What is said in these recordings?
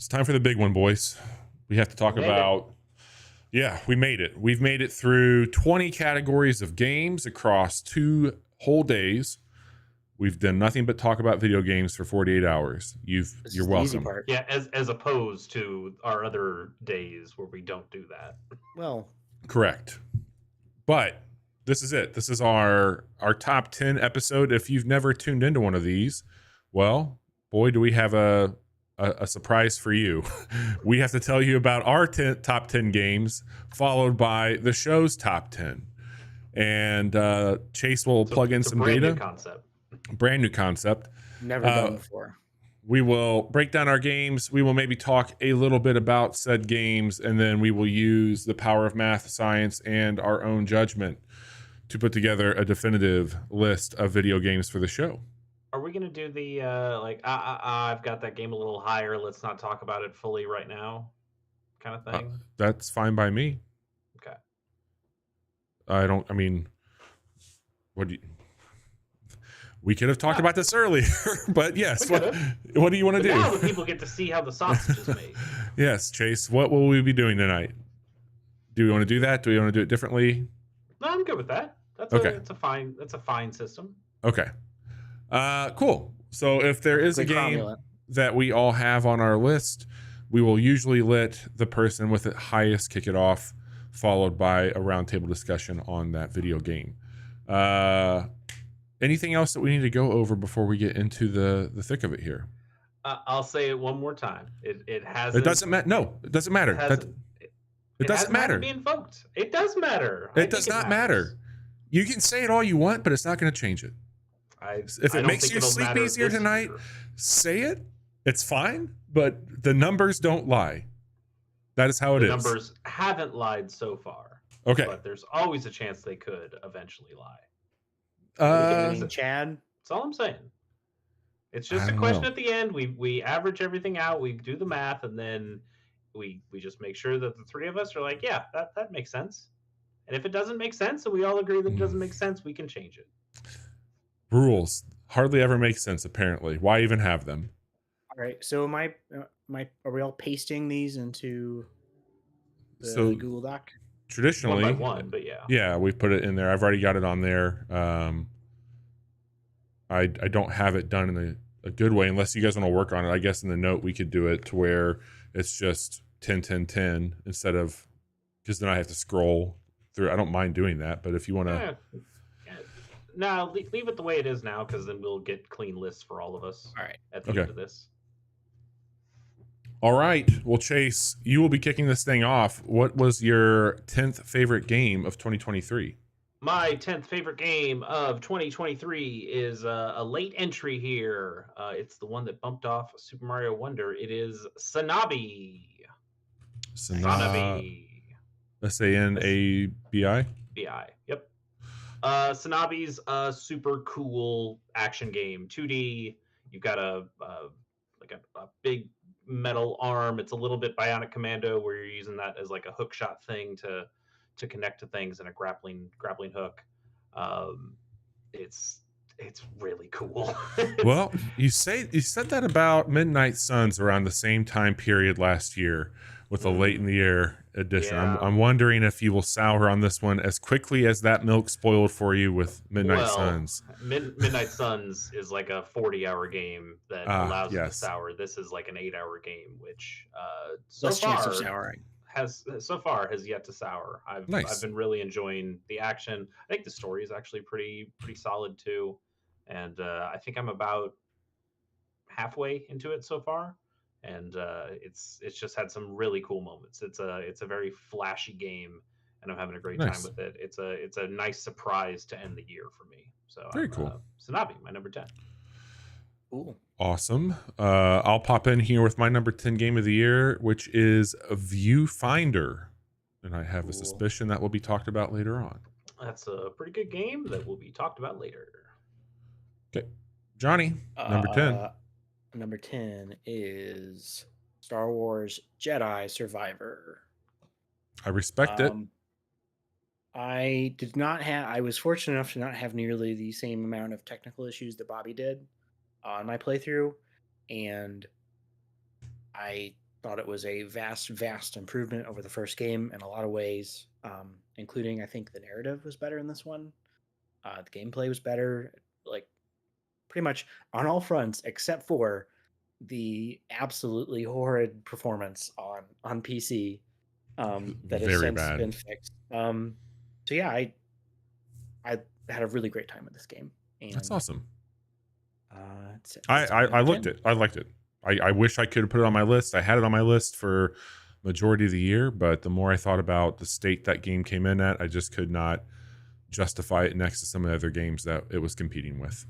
It's time for the big one, boys. We have to talk about... Yeah, we made it. We've made it through 20 categories of games across 2 whole days. We've done nothing but talk about video games for 48 hours. You're welcome. Easy part. Yeah, as opposed to our other days where we don't do that. Well, correct. But this is it. This is our top 10 episode. If you've never tuned into one of these, well, boy, do we have a surprise for you. We have to tell you about our top 10 games, followed by the show's top 10. And Chase will plug in some data. Brand new concept. Never done before. We will break down our games. We will maybe talk a little bit about said games, and then we will use the power of math, science, and our own judgment to put together a definitive list of video games for the show. Are we going to do the, I've got that game a little higher, let's not talk about it fully right now kind of thing? That's fine by me. Okay. We could have talked about this earlier, but yes, what do you want to do? Now the people get to see how the sausage is made. Yes, Chase, what will we be doing tonight? Do we want to do that? Do we want to do it differently? No, I'm good with that. That's a fine system. Okay. Cool. So if there is a game that we all have on our list, we will usually let the person with it highest kick it off, followed by a roundtable discussion on that video game. Anything else that we need to go over before we get into the thick of it here? I'll say it one more time. It has. It doesn't matter. No, it doesn't matter. It doesn't matter. Be invoked. It does matter. It does not matter. You can say it all you want, but it's not going to change it. If it makes you sleep easier tonight, say it. It's fine, but the numbers don't lie. That is how it is. The numbers haven't lied so far. Okay. But there's always a chance they could eventually lie. Chad? That's all I'm saying. It's just a question at the end. We average everything out. We do the math, and then we just make sure that the three of us are like, yeah, that makes sense. And if it doesn't make sense, and we all agree that it doesn't make sense, we can change it. Rules hardly ever make sense, apparently. Why even have them? All right. So are we all pasting these into the Google Doc? Traditionally, one by one, but yeah. Yeah, we've put it in there. I've already got it on there. I don't have it done in a good way, unless you guys want to work on it. I guess in the note we could do it to where it's just 10, 10, 10 instead of, because then I have to scroll through. I don't mind doing that, but if you want to... No, leave it the way it is now, because then we'll get clean lists for all of us. All right. At the end of this. All right. Well, Chase, you will be kicking this thing off. What was your 10th favorite game of 2023? My 10th favorite game of 2023 is a late entry here. It's the one that bumped off Super Mario Wonder. It is Sanabi. Sanabi. Sanabi. BI. Yep. Sanabi's a super cool action game. 2D. You've got a big metal arm. It's a little bit Bionic Commando, where you're using that as like a hook shot thing to connect to things, and a grappling hook. Um, it's really cool. Well, you said that about Midnight Suns around the same time period last year with a late in the year edition. Yeah. I'm wondering if you will sour on this one as quickly as that milk spoiled for you with Midnight Suns. Midnight Suns is like a 40-hour game that allows it to sour. This is like an 8-hour game, which so far has yet to sour. I've been really enjoying the action. I think the story is actually pretty solid too, and I think I'm about halfway into it so far, and it's just had some really cool moments. It's a very flashy game, and I'm having a great time with it. It's a nice surprise to end the year for me. So very cool. Sanabi, my number 10. Cool. Awesome. I'll pop in here with my number 10 game of the year, which is Viewfinder, and I have a suspicion that will be talked about later on. That's a pretty good game that will be talked about later. Okay, Johnny, number 10. Number 10 is Star Wars Jedi Survivor. I respect it. I was fortunate enough to not have nearly the same amount of technical issues that Bobby did on my playthrough, and I thought it was a vast improvement over the first game in a lot of ways, including I think the narrative was better in this one. The gameplay was better, like pretty much on all fronts, except for the absolutely horrid performance on PC that has since been fixed. So yeah, I had a really great time with this game. And, that's awesome. I liked it. I wish I could have put it on my list. I had it on my list for majority of the year, but the more I thought about the state that game came in at, I just could not justify it next to some of the other games that it was competing with.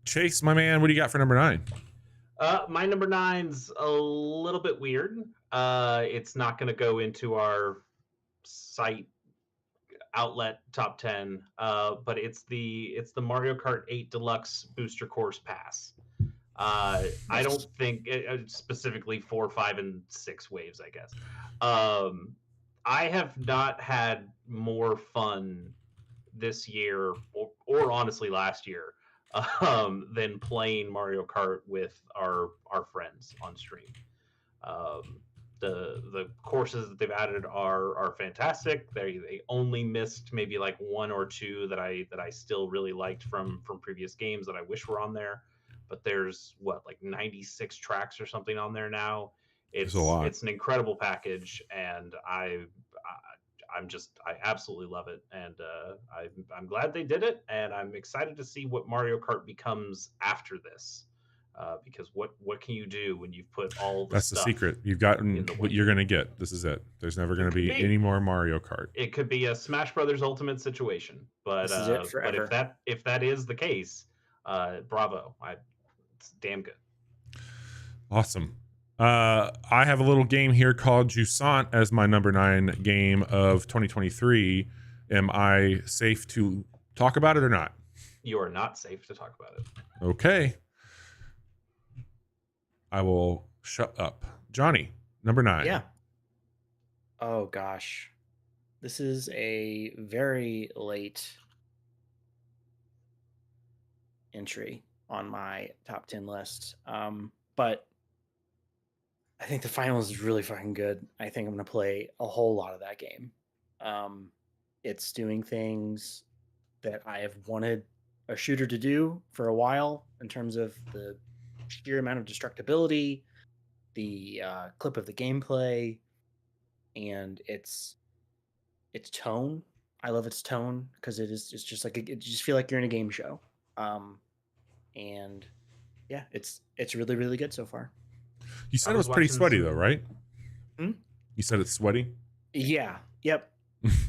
Chase, my man, what do you got for number 9? My number 9's a little bit weird. It's not going to go into our site outlet top 10, but it's the Mario Kart 8 Deluxe Booster Course Pass. I don't think specifically 4, 5, and 6 waves, I guess. I have not had more fun this year, or honestly last year, than playing Mario Kart with our friends on stream. The courses that they've added are fantastic. They only missed maybe like 1 or 2 that I still really liked from previous games that I wish were on there. But there's like 96 tracks or something on there now. It's an incredible package, and I absolutely love it, and I'm glad they did it, and I'm excited to see what Mario Kart becomes after this, because what can you do when you've put all the That's stuff? The secret. You've gotten what you're going to get. This is it. There's never going to be any more Mario Kart. It could be a Smash Brothers Ultimate situation, but if that is the case, bravo! It's damn good. Awesome. I have a little game here called Jusant as my number 9 game of 2023. Am I safe to talk about it or not? You are not safe to talk about it. Okay. I will shut up. Johnny, number 9. Yeah. Oh gosh. This is a very late entry on my top 10 list. But I think the finals is really fucking good. I think I'm going to play a whole lot of that game. It's doing things that I have wanted a shooter to do for a while in terms of the sheer amount of destructibility, the clip of the gameplay, and its tone. I love its tone because it's just like it just feel like you're in a game show. And yeah, it's really, really good so far. You said it was pretty sweaty though, right? Hmm? You said it's sweaty? Yeah. Yep.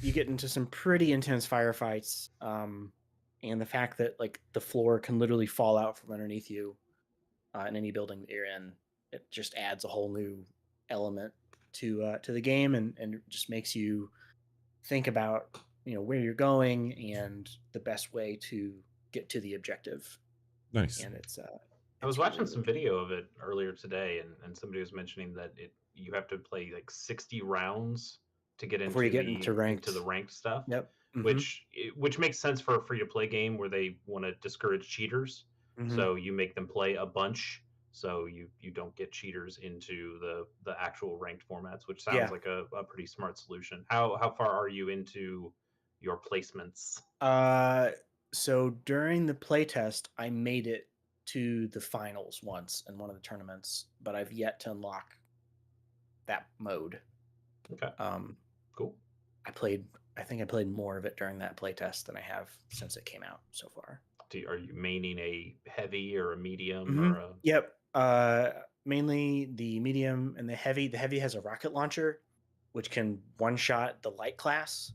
you get into some pretty intense firefights. And the fact that like the floor can literally fall out from underneath you in any building that you're in, it just adds a whole new element to the game, and just makes you think about where you're going and the best way to get to the objective. Nice. And it's I was watching some video of it earlier today, and somebody was mentioning that you have to play like 60 rounds to get before you get into the ranked stuff. Yep. Which makes sense for a free to play game where they want to discourage cheaters. So you make them play a bunch, so you don't get cheaters into the actual ranked formats, which sounds like a pretty smart solution. How far are you into your placements? So during the playtest, I made it to the finals once in one of the tournaments, but I've yet to unlock that mode. Okay. Cool. I think I played more of it during that playtest than I have since it came out so far. Are you maining a heavy or a medium or a... Yep. Mainly the medium and the heavy. The heavy has a rocket launcher, which can one-shot the light class,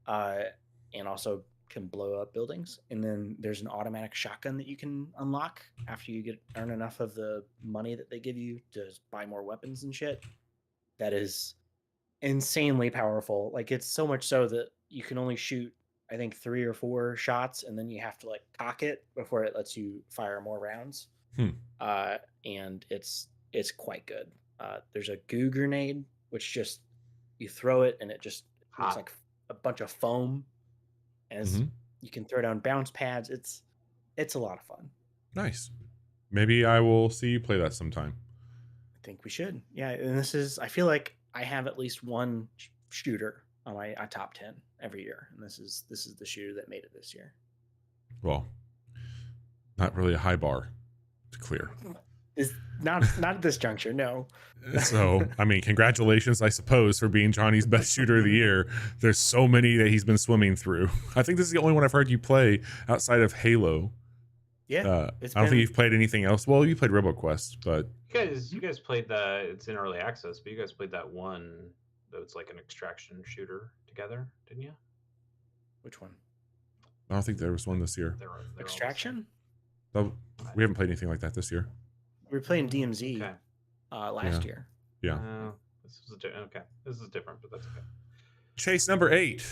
and also can blow up buildings. And then there's an automatic shotgun that you can unlock after you earn enough of the money that they give you to buy more weapons and shit. That is insanely powerful. Like, it's so much so that you can only shoot, I think, 3 or 4 shots, and then you have to like cock it before it lets you fire more rounds. And it's quite good. There's a goo grenade, which just you throw it and it just looks like a bunch of foam, as you can throw down bounce pads. It's a lot of fun. Nice. Maybe I will see you play that sometime. I think we should. Yeah, and I feel like I have at least one shooter on my top 10 every year, and this is the shooter that made it this year. Well, not really a high bar to clear. Is not at this juncture, no. So, I mean, congratulations, I suppose, for being Johnny's best shooter of the year. There's so many that he's been swimming through. I think this is the only one I've heard you play outside of Halo. Yeah, I don't think you've played anything else. Well, you played RoboQuest, but you guys played the. It's in early access, but you guys played that one that's like an extraction shooter together, didn't you? Which one? I don't think there was one this year. They're Extraction? No, we haven't played anything like that this year. We were playing DMZ last year. Yeah. This is different, but that's okay. Chase number 8.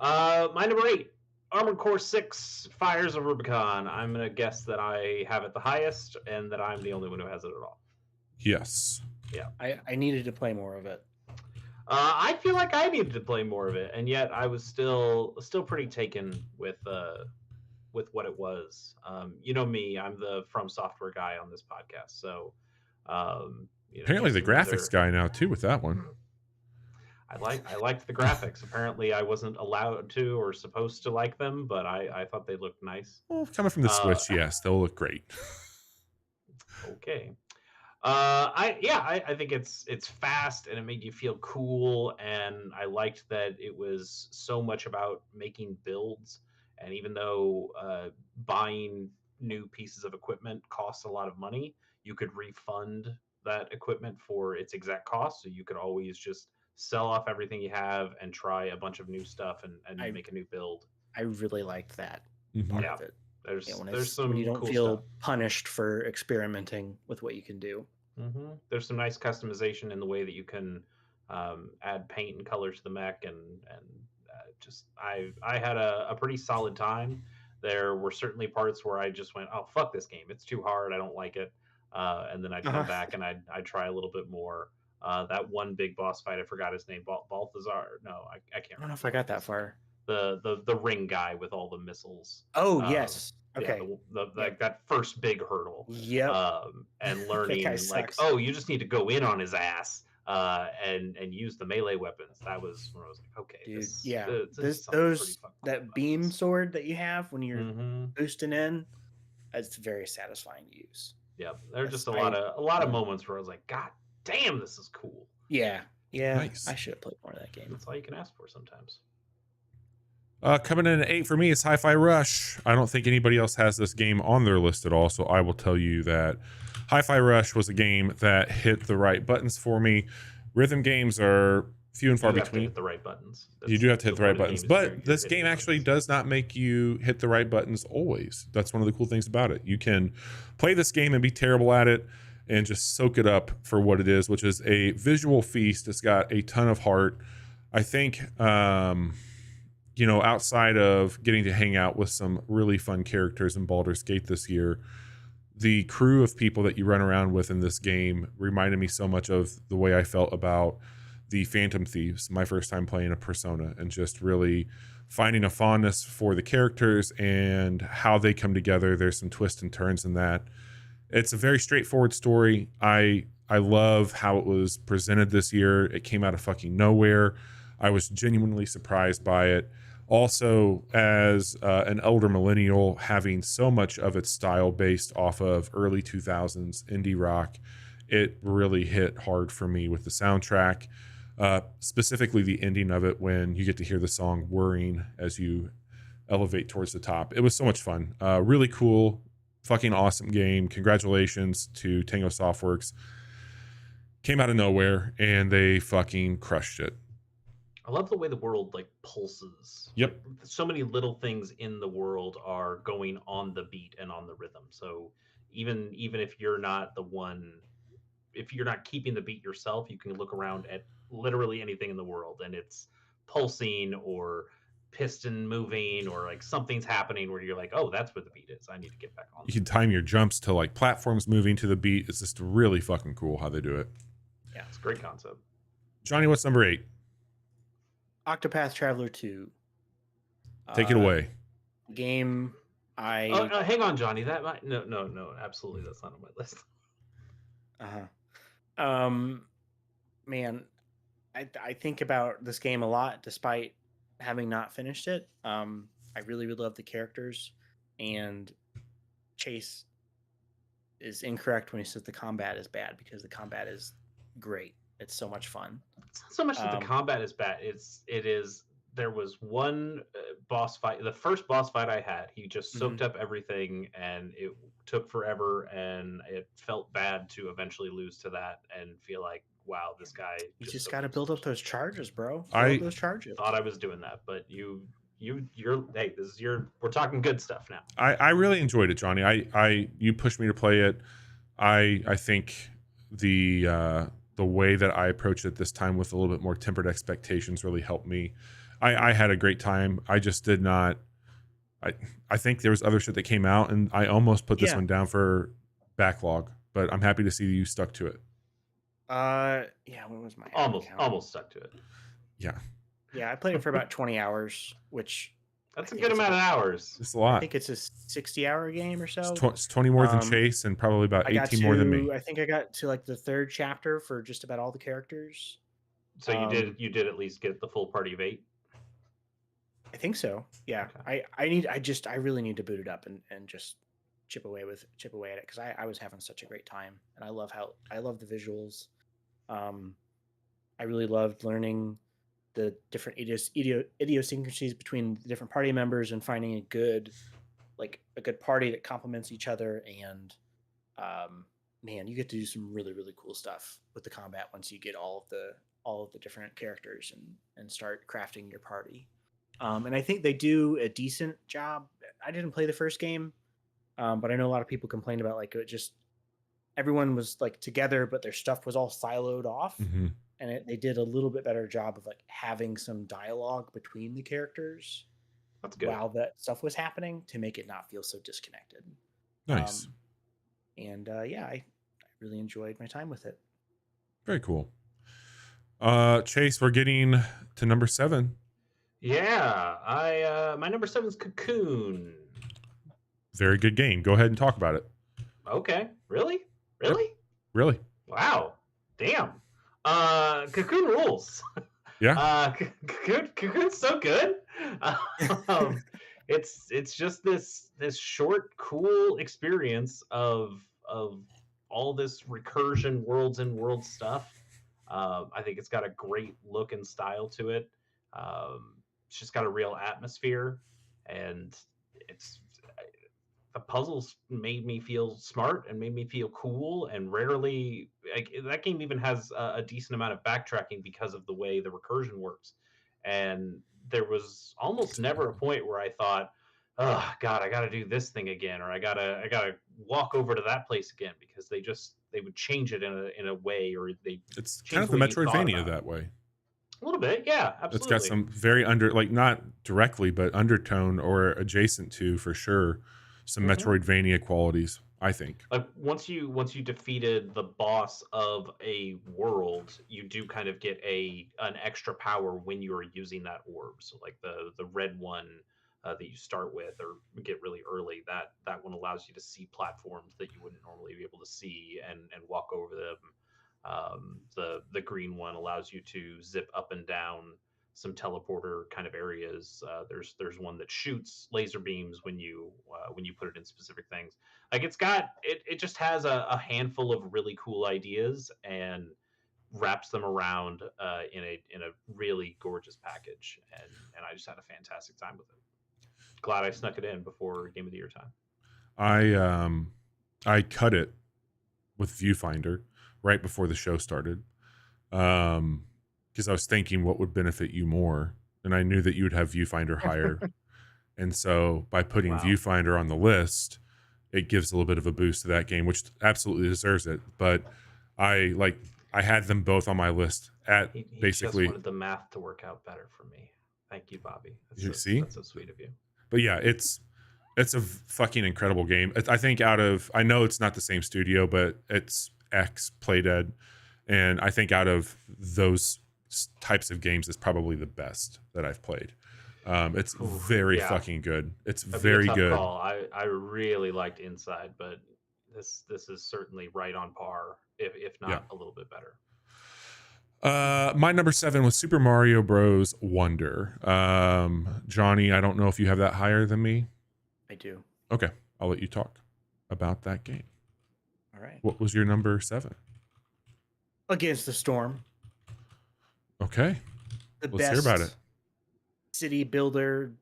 My number 8, Armored Core 6, Fires of Rubicon. I'm gonna guess that I have it the highest, and that I'm the only one who has it at all. Yes. Yeah. I needed to play more of it. I feel like I needed to play more of it, and yet I was still pretty taken with what it was. You know me, I'm the From Software guy on this podcast, so apparently the graphics guy now too with that one. I liked the graphics. Apparently I wasn't allowed to or supposed to like them, but I thought they looked nice. Well, coming from the Switch, yes, they'll look great. Okay. I think it's fast and it made you feel cool, and I liked that it was so much about making builds. And even though buying new pieces of equipment costs a lot of money, you could refund that equipment for its exact cost. So you could always just sell off everything you have and try a bunch of new stuff and make a new build. I really liked that part of it. There's some when you don't cool feel stuff. punished for experimenting with what you can do. There's some nice customization in the way that you can add paint and color to the mech, and I had a pretty solid time. There were certainly parts where I just went, oh fuck this game, it's too hard, I don't like it, and then I'd come back and I'd try a little bit more. That one big boss fight, I forgot his name, Balthazar. No, I can't remember. I don't know if I got that far. The ring guy with all the missiles. Oh yes. Okay. Yeah, that first big hurdle. Yep. And learning like, oh, you just need to go in on his ass and use the melee weapons. That was when I was like, okay, dude, that beam sword that you have when you're boosting in, it's very satisfying to use. Yeah, there are just a lot of moments where I was like, God damn, this is cool. Yeah. Nice. I should have played more of that game. That's all you can ask for sometimes. Coming in at 8 for me is Hi-Fi Rush. I don't think anybody else has this game on their list at all, so I will tell you that Hi-Fi Rush was a game that hit the right buttons for me. Rhythm games are few and far You have to between. hit the right buttons. You do have to hit the right buttons, but this hitting game actually does not make you hit the right buttons always. That's one of the cool things about it. You can play this game and be terrible at it and just soak it up for what it is, which is a visual feast. It's got a ton of heart. I think, you know, outside of getting to hang out with some really fun characters in Baldur's Gate this year, the crew of people that you run around with in this game reminded me so much of the way I felt about the Phantom Thieves, my first time playing a Persona, and just really finding a fondness for the characters and how they come together. There's some twists and turns in that. It's a very straightforward story. I love how it was presented this year. It came out of fucking nowhere. I was genuinely surprised by it. Also, as an elder millennial, having so much of its style based off of early 2000s indie rock, it really hit hard for me with the soundtrack. Specifically the ending of it when you get to hear the song whirring as you elevate towards the top. It was so much fun. Really cool, fucking awesome game. Congratulations to Tango Softworks. Came out of nowhere and they fucking crushed it. I love the way the world like pulses. Yep. So many little things in the world are going on the beat and on the rhythm. So even if you're not the one, if you're not keeping the beat yourself, you can look around at literally anything in the world and it's pulsing or piston moving or like something's happening where you're like, oh, that's where the beat is. I need to get back on. You can time your jumps to like platforms moving to the beat. It's just really fucking cool how they do it. Yeah, it's a great concept. Johnny, what's number 8? Octopath Traveler 2. Take it away. Game I hang on, Johnny. That might no, absolutely that's not on my list. Man, I think about this game a lot despite having not finished it. I really love the characters, and Chase is incorrect when he says the combat is bad because the combat is great. It's so much fun. It's not so much that the combat is bad. It is. There was one boss fight. The first boss fight I had, he just soaked up everything, and it took forever, and it felt bad to eventually lose to that and feel like, wow, this guy. You just got to build up those charges, bro. Build up those charges. Thought I was doing that, but you're hey, this is we're talking good stuff now. I really enjoyed it, Johnny. You pushed me to play it. I think the way that I approached it this time with a little bit more tempered expectations really helped me. I had a great time. I just did not. I think there was other shit that came out, and I almost put this one down for backlog. But I'm happy to see you stuck to it. Yeah. What was my almost stuck to it? Yeah. Yeah, I played it for about 20 hours, which that's a good amount of hours. It's a lot. I think it's a 60-hour game or so. It's 20 more than Chase, and probably about 18 more than me. I think I got to like the 3rd chapter for just about all the characters. So you did at least get the full party of 8. I think so. Yeah. Okay. I really need to boot it up and just chip away at it because I was having such a great time, and I love the visuals. I really loved learning the different idiosyncrasies between the different party members and finding a good party that complements each other. And man, you get to do some really, really cool stuff with the combat once you get all of the different characters and start crafting your party. And I think they do a decent job. I didn't play the first game, but I know a lot of people complained about like it just everyone was like together, but their stuff was all siloed off. Mm-hmm. And they did a little bit better job of like having some dialogue between the characters. That's good. While that stuff was happening to make it not feel so disconnected. Nice. I really enjoyed my time with it. Very cool. Chase, we're getting to number 7. Yeah, my number 7 is Cocoon. Very good game. Go ahead and talk about it. Okay. Really? Really? Wow. Damn. Cocoon rules. Yeah. Cocoon's so good. It's just this short, cool experience of all this recursion, worlds and world stuff. I think it's got a great look and style to it. It's just got a real atmosphere, and the puzzles made me feel smart and made me feel cool, and rarely like that game even has a decent amount of backtracking because of the way the recursion works. And there was almost never a point where I thought, oh god, I gotta do this thing again, or I gotta walk over to that place again, because they would change it in a way, or they It's kind change of the the way you thought Metroidvania about it. that way. A little bit, yeah, It's got absolutely. some very like not directly, but undertone or adjacent to, for sure, some Mhm. Metroidvania qualities, I think. Like once you defeated the boss of a world, you do kind of get an extra power when you are using that orb. So like the red one that you start with or get really early, that one allows you to see platforms that you wouldn't normally be able to see and walk over them. The green one allows you to zip up and down some teleporter kind of areas. There's one that shoots laser beams when you put it in specific things. Like it just has a handful of really cool ideas and wraps them around in a really gorgeous package, and I just had a fantastic time with it. Glad I snuck it in before Game of the Year time. I cut it with Viewfinder right before the show started, because I was thinking what would benefit you more, and I knew that you would have Viewfinder higher, and so by putting Wow. Viewfinder on the list, it gives a little bit of a boost to that game, which absolutely deserves it. But I had them both on my list at He basically. just wanted the math to work out better for me. Thank you, Bobby. You see? That's so sweet of you. But yeah, it's a fucking incredible game. I think I know it's not the same studio, but it's X Playdead, and I think out of those types of games, it's probably the best that I've played. It's very fucking good. It's That'd very be a tough good. call. I really liked Inside, but this is certainly right on par, if not a little bit better. My number 7 was Super Mario Bros. Wonder. Johnny, I don't know if you have that higher than me. I do. Okay, I'll let you talk about that game. All right. What was your number 7? Against the Storm. Okay, let's hear about it. City builder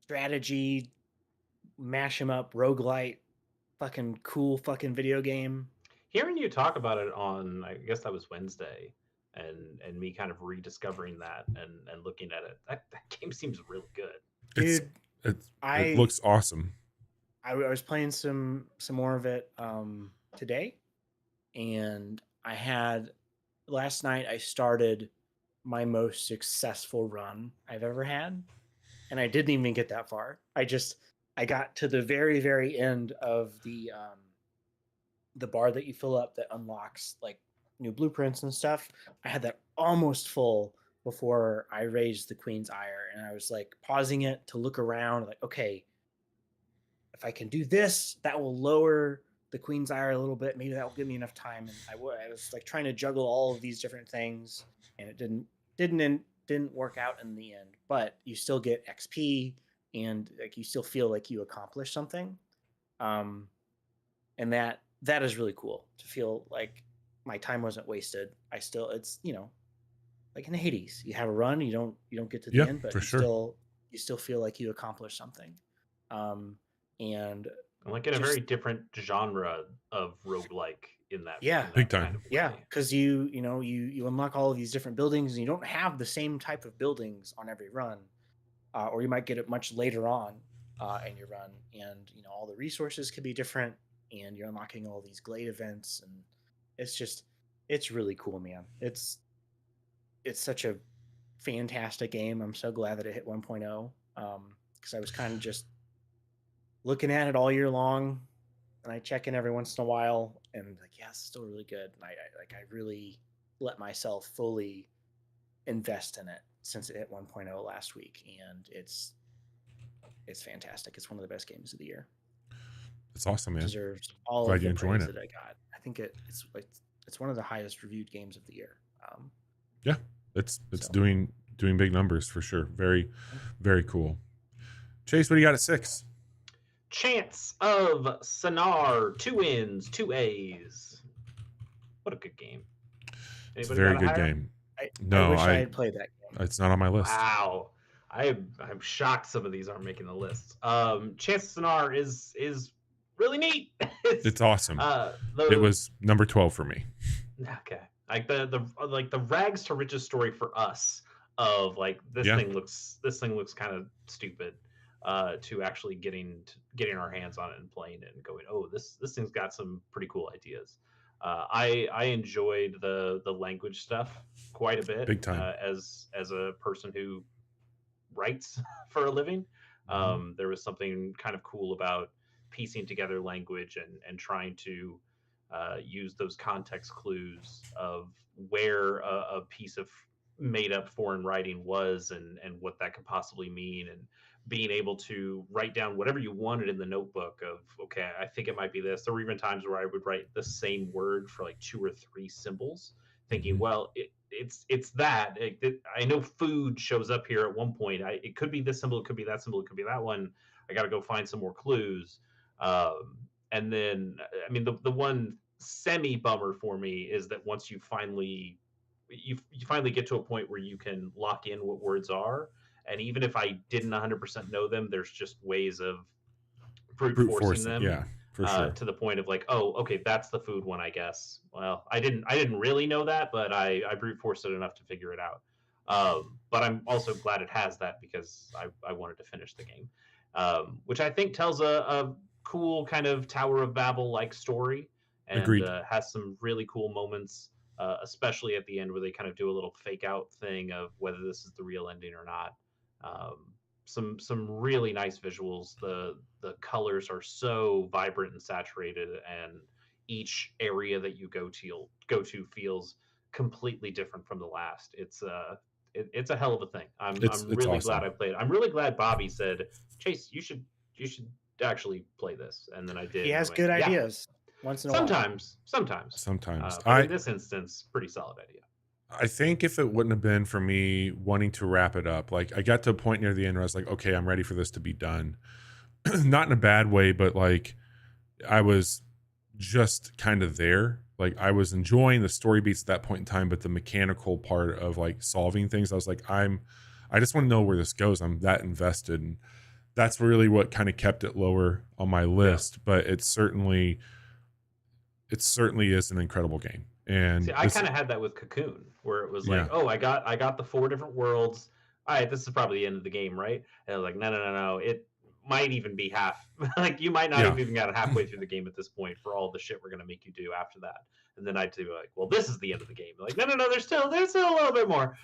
strategy, mash 'em up, roguelite, fucking cool fucking video game. Hearing you talk about it on, I guess that was Wednesday, and me kind of rediscovering that and looking at it, that game seems really good. Dude, it looks awesome. I was playing some more of it today, and last night I started my most successful run I've ever had, and I didn't even get that far. I got to the very, very end of the bar that you fill up that unlocks like new blueprints and stuff. I had that almost full before I raised the Queen's Ire, and I was like pausing it to look around, like, okay, if I can do this, that will lower the Queen's Ire a little bit. Maybe that will give me enough time. And I was like trying to juggle all of these different things, and it didn't work out in the end. But you still get XP, and like you still feel like you accomplished something. And that is really cool to feel like my time wasn't wasted. It's like in Hades, you have a run, you don't get to the end, but you still feel like you accomplished something. And like in a very different genre of roguelike in that. Yeah, big time. Kind of yeah, because you unlock all of these different buildings, and you don't have the same type of buildings on every run, or you might get it much later on in your run, and all the resources could be different, and you're unlocking all these glade events, and it's really cool, man. It's such a fantastic game. I'm so glad that it hit 1.0, because I was kind of just looking at it all year long, and I check in every once in a while, and like, yeah, it's still really good. And I really let myself fully invest in it since it hit 1.0 last week, and it's fantastic. It's one of the best games of the year. It's awesome, man. Deserves all of the praise that I got. I think it's one of the highest reviewed games of the year. Yeah, it's doing big numbers for sure. Very, very cool. Chase, what do you got at 6? Chance of Sonar, 2 wins, 2 A's. What a good game. It's a very good game. I wish I had played that game. It's not on my list. Wow. I'm shocked some of these aren't making the list. Chance Sonar is really neat. It's awesome. It The was number 12 for me. okay, like the rags to riches story for us of like this Yeah. thing looks kind of stupid. To actually getting our hands on it and playing it and going, oh, this thing's got some pretty cool ideas. I enjoyed the language stuff quite a bit Big time. as a person who writes for a living. There was something kind of cool about piecing together language and trying to use those context clues of where a piece of made up foreign writing was and what that could possibly mean, and being able to write down whatever you wanted in the notebook of, okay, I think it might be this. There were even times where I would write the same word for like 2 or 3 symbols, thinking, well, it's that. I know food shows up here at one point. It could be this symbol, it could be that symbol, it could be that one. I got to go find some more clues. And then, I mean, the one semi bummer for me is that once you finally get to a point where you can lock in what words are, and even if I didn't 100% know them, there's just ways of brute forcing them. Yeah, for sure. To the point of like, oh, okay, that's the food one, I guess. Well, I didn't really know that, but I brute forced it enough to figure it out. But I'm also glad it has that because I wanted to finish the game, which I think tells a cool kind of Tower of Babel like story, and Agreed. has some really cool moments, especially at the end where they kind of do a little fake out thing of whether this is the real ending or not. Some really nice visuals. The colors are so vibrant and saturated, and each area that you go to feels completely different from the last. It's a hell of a thing. I'm really awesome. glad I played. I'm really glad Bobby said, Chase, you should actually play this, and then I did. He has good ideas once in a while. Sometimes. But in this instance, pretty solid idea. I think if it wouldn't have been for me wanting to wrap it up, like I got to a point near the end where I was like, okay, I'm ready for this to be done. Not in a bad way, but like I was just kind of there. Like I was enjoying the story beats at that point in time, but the mechanical part of like solving things, I was like, I just want to know where this goes. I'm that invested. And that's really what kind of kept it lower on my list. Yeah. But it certainly is an incredible game. And see, I kind of had that with Cocoon, where it was like, oh, I got the 4 different worlds. All right, this is probably the end of the game, right? And I was like, no. It might even be half. Like you might not have even got halfway through the game at this point for all the shit we're gonna make you do after that. And then I'd do like, well, this is the end of the game. Like, no, there's still a little bit more.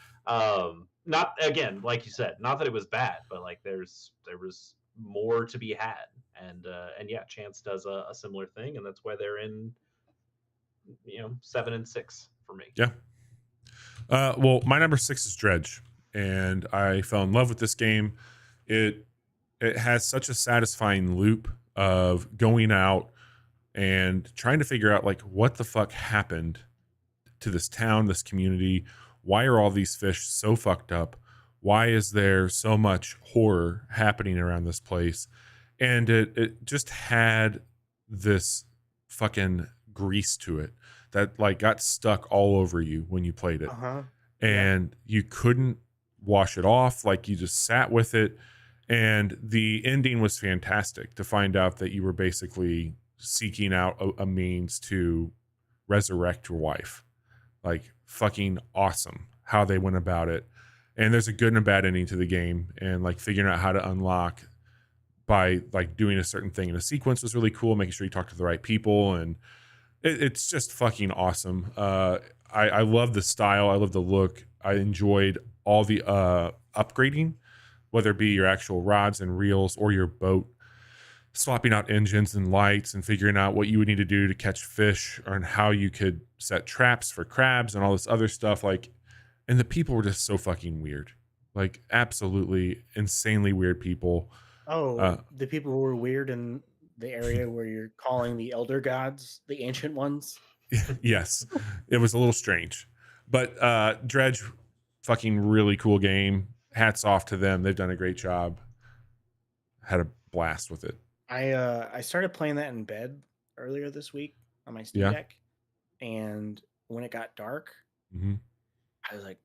Not again, like you said, not that it was bad, but like there was more to be had. And yeah, Chance does a similar thing, and that's why they're in 7 and 6 for me. Yeah. Well, my number 6 is Dredge, and I fell in love with this game. It has such a satisfying loop of going out and trying to figure out like what the fuck happened to this town, this community. Why are all these fish so fucked up? Why is there so much horror happening around this place? And it just had this fucking grease to it that like got stuck all over you when you played it. And you couldn't wash it off. Like you just sat with it. And the ending was fantastic to find out that you were basically seeking out a means to resurrect your wife. Like fucking awesome how they went about it. And there's a good and a bad ending to the game, and like figuring out how to unlock by like doing a certain thing in a sequence was really cool. Making sure you talk to the right people, and it's just fucking awesome. I love the style. I love the look. I enjoyed all the upgrading, whether it be your actual rods and reels or your boat, swapping out engines and lights and figuring out what you would need to do to catch fish, or how you could set traps for crabs and all this other stuff. Like, and the people were just so fucking weird, like absolutely insanely weird people. The people who were weird in the area where you're calling the elder gods, the ancient ones. Yes, it was a little strange, but Dredge, fucking really cool game. Hats off to them. They've done a great job. Had a blast with it. I started playing that in bed earlier this week on my Steam Deck, and when it got dark, I was like,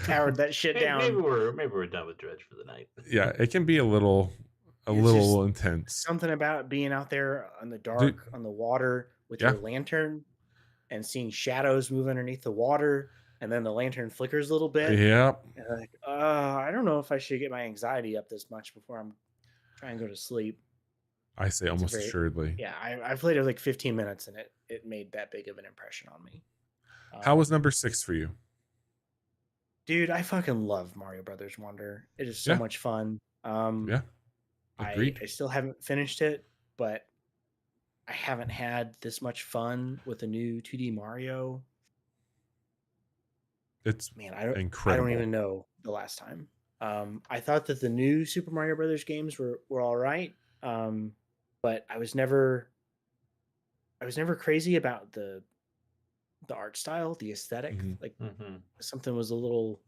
powered that shit down. Maybe we're done with Dredge for the night. Yeah, it can be a little It's just intense. something about being out there on the dark, on the water with Yeah. your lantern and seeing shadows move underneath the water, and then the lantern flickers a little bit. Yep. And like, I don't know if I should get my anxiety up this much before I'm trying to go to sleep. I say almost assuredly. Yeah, I played it like 15 minutes, and it made that big of an impression on me. How was number 6 for you? Dude, I fucking love Mario Brothers Wonder. It is so much fun. Yeah. Agreed. I still haven't finished it, but I haven't had this much fun with a new 2D Mario. It's incredible. I don't even know the last time. I thought that the new Super Mario Brothers games were all right, but I was never crazy about the art style, the aesthetic. Like something was a little,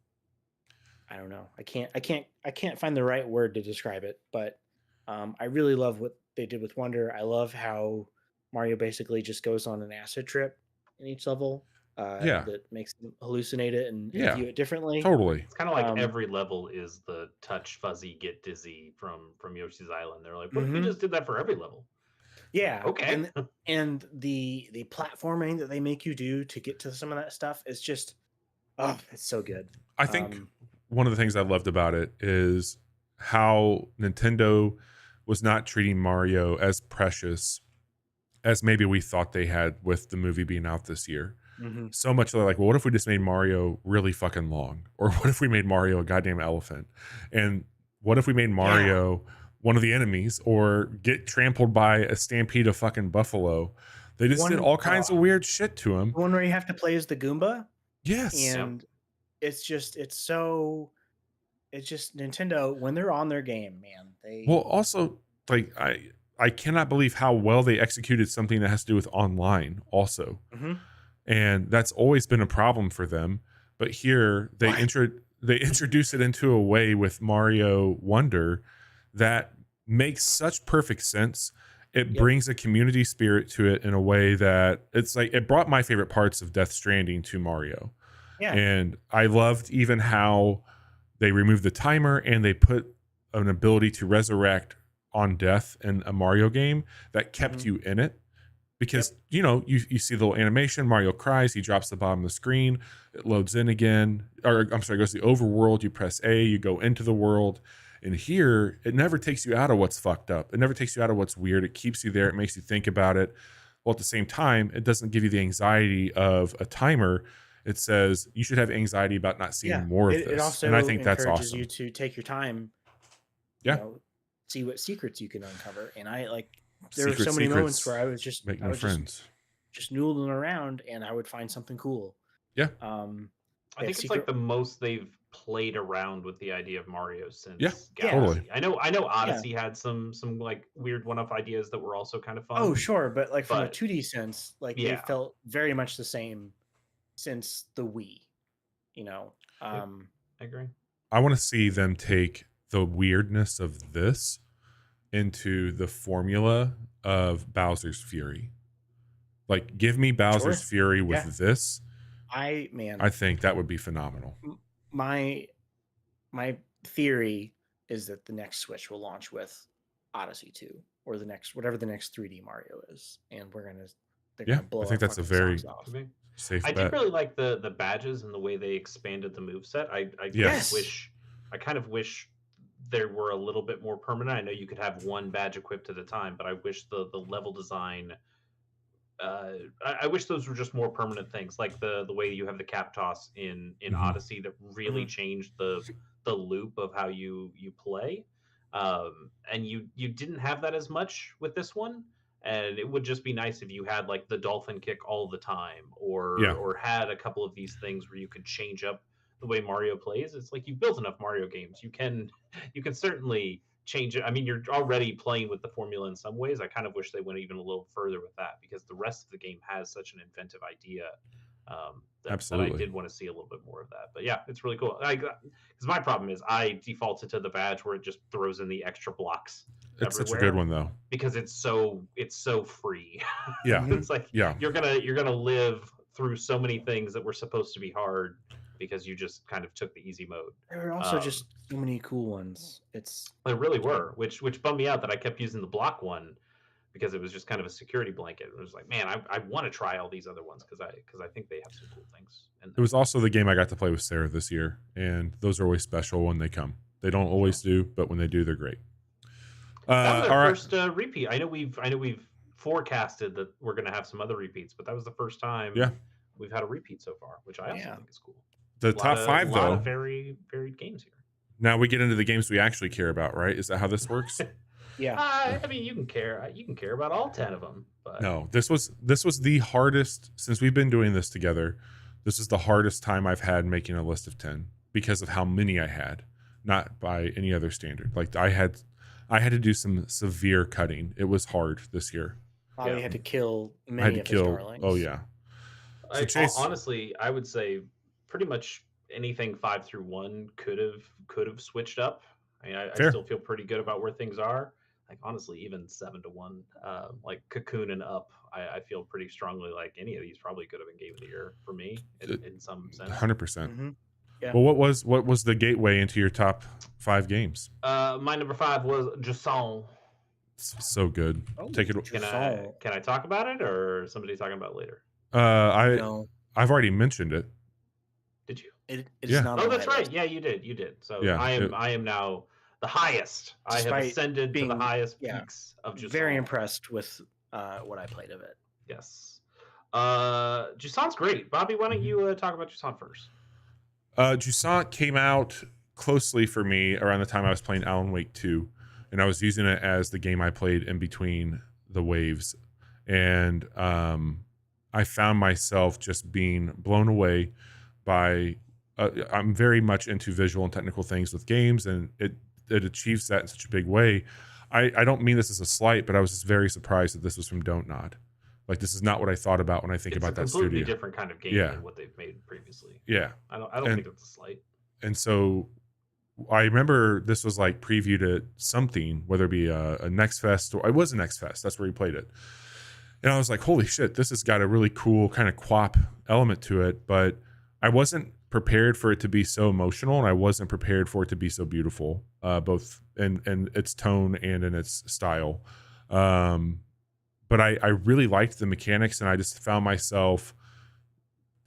I don't know. I can't find the right word to describe it, but I really love what they did with Wonder. I love how Mario basically just goes on an acid trip in each level. That makes them hallucinate it and view it differently. Totally. It's kind of like every level is the touch fuzzy get dizzy from Yoshi's Island. They're like, what if we just did that for every level? Yeah. Okay. And the platforming that they make you do to get to some of that stuff is just, it's so good. I think one of the things I loved about it is how Nintendo was not treating Mario as precious as maybe we thought they had with the movie being out this year. So much they're like, well, what if we just made Mario really fucking long? Or what if we made Mario a goddamn elephant? And what if we made Mario one of the enemies or get trampled by a stampede of fucking buffalo? They just did all kinds of weird shit to him. The one where you have to play as the Goomba? Yes. And it's Nintendo, when they're on their game, man. Well, also, like, I cannot believe how well they executed something that has to do with online also. And that's always been a problem for them. But here they introduce it into a way with Mario Wonder that makes such perfect sense. It brings a community spirit to it in a way that it's like it brought my favorite parts of Death Stranding to Mario. Yeah. And I loved even how they removed the timer and they put an ability to resurrect on death in a Mario game that kept you in it. Because, you know, you see the little animation, Mario cries, he drops the bottom of the screen, it loads in again, or I'm sorry, it goes to the overworld, you press A, you go into the world. And here, it never takes you out of what's fucked up. It never takes you out of what's weird. It keeps you there. It makes you think about it. Well, at the same time, it doesn't give you the anxiety of a timer. It says you should have anxiety about not seeing more of this. It also and I think that's encourages awesome. You to take your time, see what secrets you can uncover. And there were so many moments where I was just just noodling around and I would find something cool. Yeah. I think it's like the most they've played around with the idea of Mario since Galaxy. Totally. I know Odyssey had some like weird one-off ideas that were also kind of fun. Oh, sure, but like from a 2D sense, like they felt very much the same since the Wii, you know. I agree. I want to see them take the weirdness of this into the formula of Bowser's Fury. Like, give me Bowser's Fury with this. I think that would be phenomenal. My theory is that the next Switch will launch with Odyssey 2 or whatever the next 3D Mario is, and they're gonna blow. I think that's a very safe bet. I did really like the badges and the way they expanded the moveset. I kind of wish there were a little bit more permanent. I know you could have one badge equipped at a time, but I wish the level design. I wish those were just more permanent things, like the way you have the cap toss in Odyssey that really changed the loop of how you play. And you didn't have that as much with this one. And it would just be nice if you had like the dolphin kick all the time, or had a couple of these things where you could change up the way Mario plays. It's like you've built enough Mario games. You can certainly change it. I mean, you're already playing with the formula in some ways. I kind of wish they went even a little further with that, because the rest of the game has such an inventive idea that I did want to see a little bit more of that. But yeah, it's really cool. Because my problem is I defaulted to the badge where it just throws in the extra blocks. It's such a good one though, because it's so free. Yeah, it's like you're gonna live through so many things that were supposed to be hard because you just kind of took the easy mode. There are also just so many cool ones. There really were, which bummed me out that I kept using the block one because it was just kind of a security blanket. It was like, man, I want to try all these other ones because I think they have some cool things. It was also the game I got to play with Sarah this year, and those are always special when they come. They don't always do, but when they do, they're great. That was all our right. first repeat. I know we've forecasted that we're going to have some other repeats, but that was the first time we've had a repeat so far, which I also think is cool. The top five, though, a lot of very varied games here. Now we get into the games we actually care about, right? Is that how this works? Yeah. I mean, you can care about all 10 of them. But no, this was the hardest since we've been doing this together. This is the hardest time I've had making a list of 10 because of how many I had, not by any other standard. Like I had to do some severe cutting. It was hard this year. Bobby had to kill many of his darlings. Oh yeah. So Chase, honestly, I would say pretty much anything 5 through 1 could have switched up. I mean, I still feel pretty good about where things are. Like honestly, even 7 to 1, like Cocoon and up, I feel pretty strongly like any of these probably could have been Game of the Year for me in some sense. 100%. Yeah. Well, what was the gateway into your top 5 games? My number 5 was Jusant. So good. Take it. Can I talk about it, or somebody talking about it later? I've already mentioned it. Did you? It is not. Oh, that's right. Yeah, you did. So yeah, I am now the highest. I have ascended to the highest peaks of Jusant. Very impressed with what I played of it. Yes. Jusant's great. Bobby, why don't you talk about Jusant first? Jusant came out closely for me around the time I was playing Alan Wake 2, and I was using it as the game I played in between the waves. And I found myself just being blown away by I'm very much into visual and technical things with games, and it achieves that in such a big way. I don't mean this as a slight, but I was just very surprised that this was from Don't Nod. Like, this is not what I thought about when I think about that studio. It's a completely different kind of game than what they've made previously. Yeah. I don't think it's a slight. And so I remember this was like previewed at something, whether it be a Next Fest or it was a Next Fest. That's where he played it. And I was like, holy shit, this has got a really cool kind of quap element to it. But I wasn't prepared for it to be so emotional, and I wasn't prepared for it to be so beautiful, both in its tone and in its style. But I really liked the mechanics, and I just found myself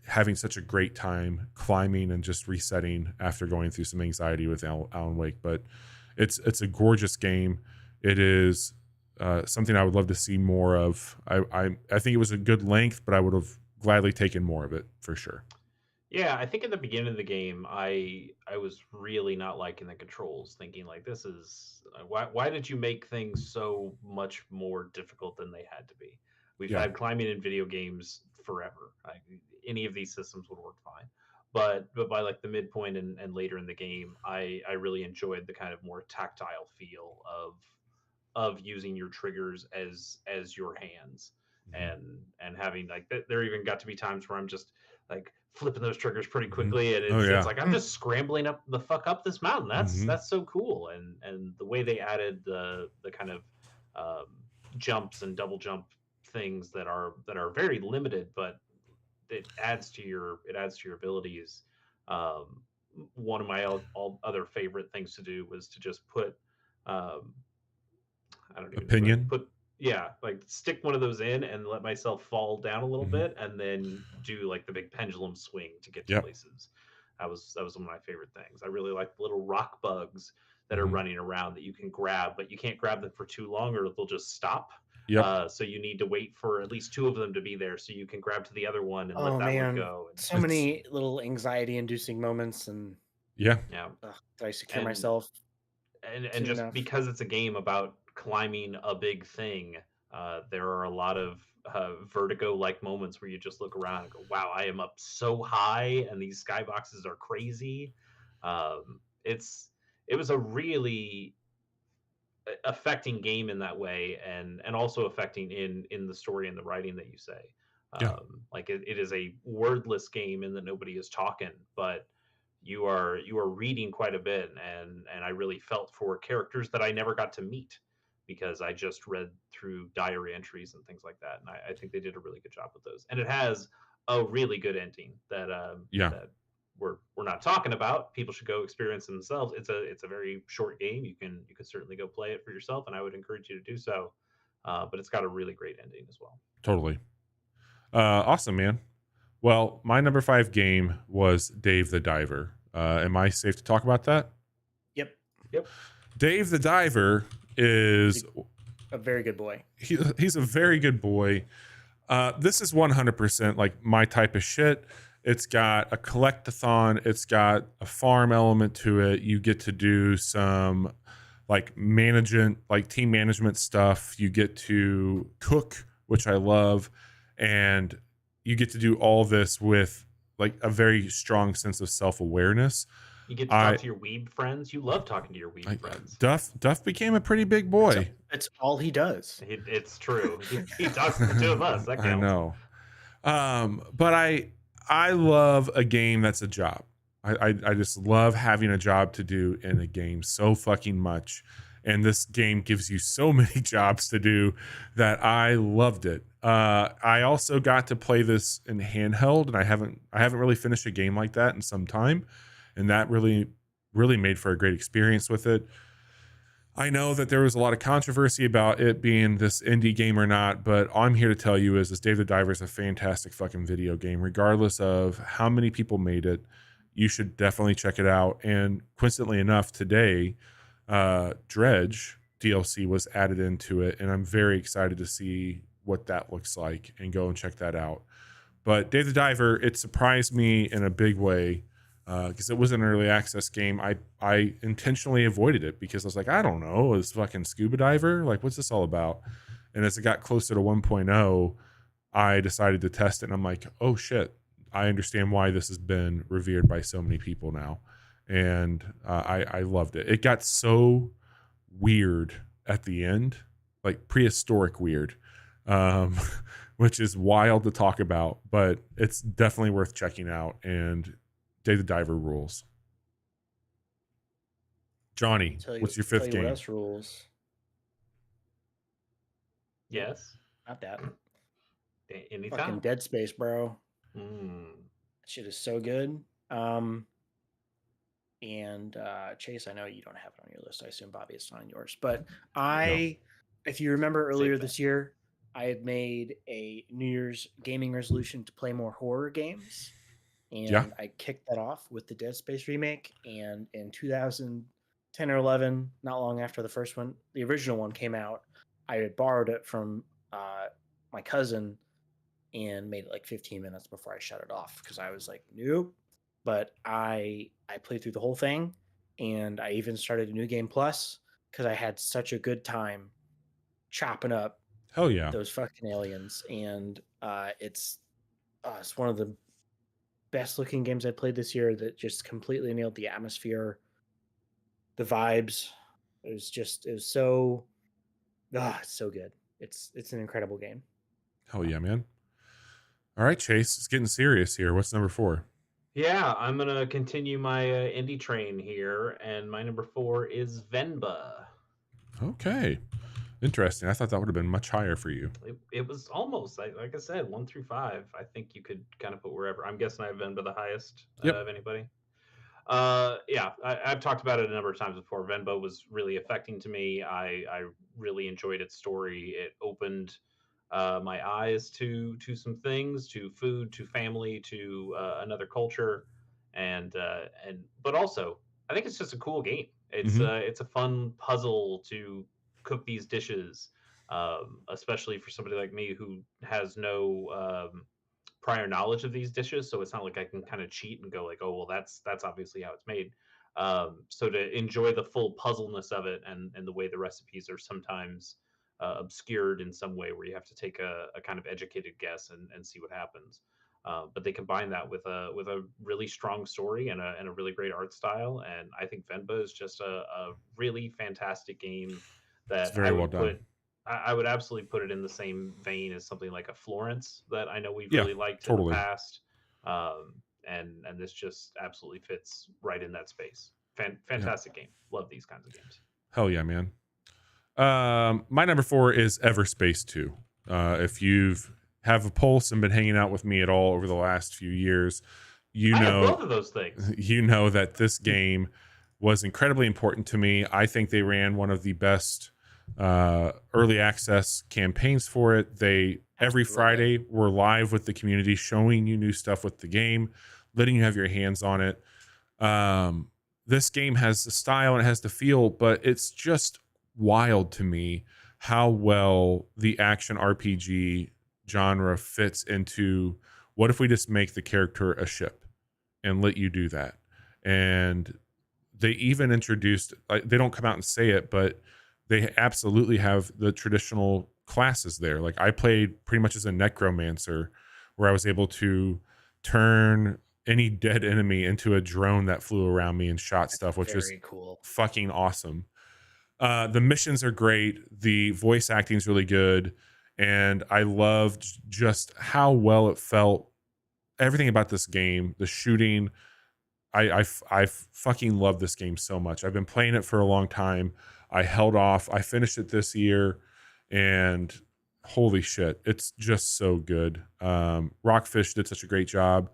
having such a great time climbing and just resetting after going through some anxiety with Alan Wake. But it's a gorgeous game. It is something I would love to see more of. I think it was a good length, but I would have gladly taken more of it for sure. Yeah, I think at the beginning of the game, I was really not liking the controls, thinking like, this is why did you make things so much more difficult than they had to be? We've had climbing in video games forever. Any of these systems would work fine, but by like the midpoint and later in the game, I really enjoyed the kind of more tactile feel of using your triggers as your hands, and having like there even got to be times where I'm just like flipping those triggers pretty quickly, and it's like I'm just scrambling up this mountain. That's so cool, and the way they added the kind of jumps and double jump things that are very limited, but it adds to your abilities. One of my other favorite things to do was to just put I don't even like stick one of those in and let myself fall down a little bit, and then do like the big pendulum swing to get to places. That was one of my favorite things. I really like the little rock bugs that are running around that you can grab, but you can't grab them for too long or they'll just stop. So you need to wait for at least 2 of them to be there so you can grab to the other one and let that one go. And so many little anxiety-inducing moments, and did I secure myself? And just because it's a game about climbing a big thing, there are a lot of vertigo-like moments where you just look around and go, wow, I am up so high and these skyboxes are crazy. It was a really affecting game in that way, and also affecting in the story and the writing that you say. Like it is a wordless game in that nobody is talking, but you are reading quite a bit, and I really felt for characters that I never got to meet because I just read through diary entries and things like that, and I think they did a really good job with those. And it has a really good ending that we're not talking about. People should go experience themselves. It's a very short game. You can certainly go play it for yourself, and I would encourage you to do so. But it's got a really great ending as well. Totally. Awesome, man. Well, my number 5 game was Dave the Diver. Am I safe to talk about that? Yep. Dave the Diver is a very good boy. He's a very good boy. This is 100% like my type of shit. It's got a collectathon. It's got a farm element to it. You get to do some like team management stuff. You get to cook, which I love. And you get to do all this with like a very strong sense of self-awareness. You get to talk to your weeb friends. You love talking to your weeb friends. Duff became a pretty big boy. It's all he does. It's true. He talks to the two of us. That counts. I know. But I love a game that's a job. I just love having a job to do in a game so fucking much. And this game gives you so many jobs to do that I loved it. I also got to play this in handheld, and I haven't really finished a game like that in some time. And that really, really made for a great experience with it. I know that there was a lot of controversy about it being this indie game or not, but all I'm here to tell you is Dave the Diver is a fantastic fucking video game, regardless of how many people made it. You should definitely check it out. And coincidentally enough, today, Dredge DLC was added into it, and I'm very excited to see what that looks like and go and check that out. But Dave the Diver, it surprised me in a big way. Because it was an early access game. I intentionally avoided it because I was like, I don't know, is fucking scuba diver? Like, what's this all about? And as it got closer to 1.0, I decided to test it, and I'm like, oh shit, I understand why this has been revered by so many people now. And I loved it. It got so weird at the end, like prehistoric weird, which is wild to talk about, but it's definitely worth checking out. And Dave the Diver rules. Johnny, what's your 5th game? What else rules? Yes. Not that. Anytime. Fucking Dead Space, bro. Mm. That shit is so good. And Chase, I know you don't have it on your list. I assume, Bobby, it's not on yours. But if you remember earlier this year, I had made a New Year's gaming resolution to play more horror games. And I kicked that off with the Dead Space remake. And in 2010 or 11, not long after the first one, the original one came out, I had borrowed it from my cousin and made it like 15 minutes before I shut it off because I was like, nope. But I played through the whole thing, and I even started a new game plus because I had such a good time chopping up those fucking aliens. And it's one of the best looking games I played this year that just completely nailed the atmosphere, the vibes. It was so it's so good. It's an incredible game. Hell yeah, man. All right, Chase, it's getting serious here. What's number 4? Yeah, I'm gonna continue my indie train here, and my number 4 is Venba. Okay. Interesting. I thought that would have been much higher for you. It was almost like I said, 1 through 5. I think you could kind of put wherever. I'm guessing I've been by the highest of anybody. I've talked about it a number of times before. Venba was really affecting to me. I really enjoyed its story. It opened my eyes to some things, to food, to family, to another culture, and but also I think it's just a cool game. It's a fun puzzle to cook these dishes, especially for somebody like me who has no prior knowledge of these dishes. So it's not like I can kind of cheat and go like, oh, well, that's obviously how it's made. So to enjoy the full puzzleness of it and the way the recipes are sometimes obscured in some way where you have to take a kind of educated guess and see what happens. But they combine that with a really strong story and a really great art style. And I think Venba is just a really fantastic game that very well done. I would absolutely put it in the same vein as something like a Florence that I know we've really liked in the past. And this just absolutely fits right in that space. Fantastic game. Love these kinds of games. Hell yeah, man. My number 4 is Everspace 2. If you've have a pulse and been hanging out with me at all over the last few years, I have both of those things. You know that this game was incredibly important to me. I think they ran one of the best early access campaigns for it. They every Friday were live with the community, showing you new stuff with the game, letting you have your hands on it. This game has the style and it has the feel, but it's just wild to me how well the action RPG genre fits into what if we just make the character a ship and let you do that. And they even introduced, they don't come out and say it, but they absolutely have the traditional classes there. Like I played pretty much as a necromancer, where I was able to turn any dead enemy into a drone that flew around me and shot stuff, which was cool. Fucking awesome. The missions are great. The voice acting is really good. And I loved just how well it felt. Everything about this game, the shooting, I fucking love this game so much. I've been playing it for a long time. I held off. I finished it this year, and holy shit, it's just so good. Rockfish did such a great job,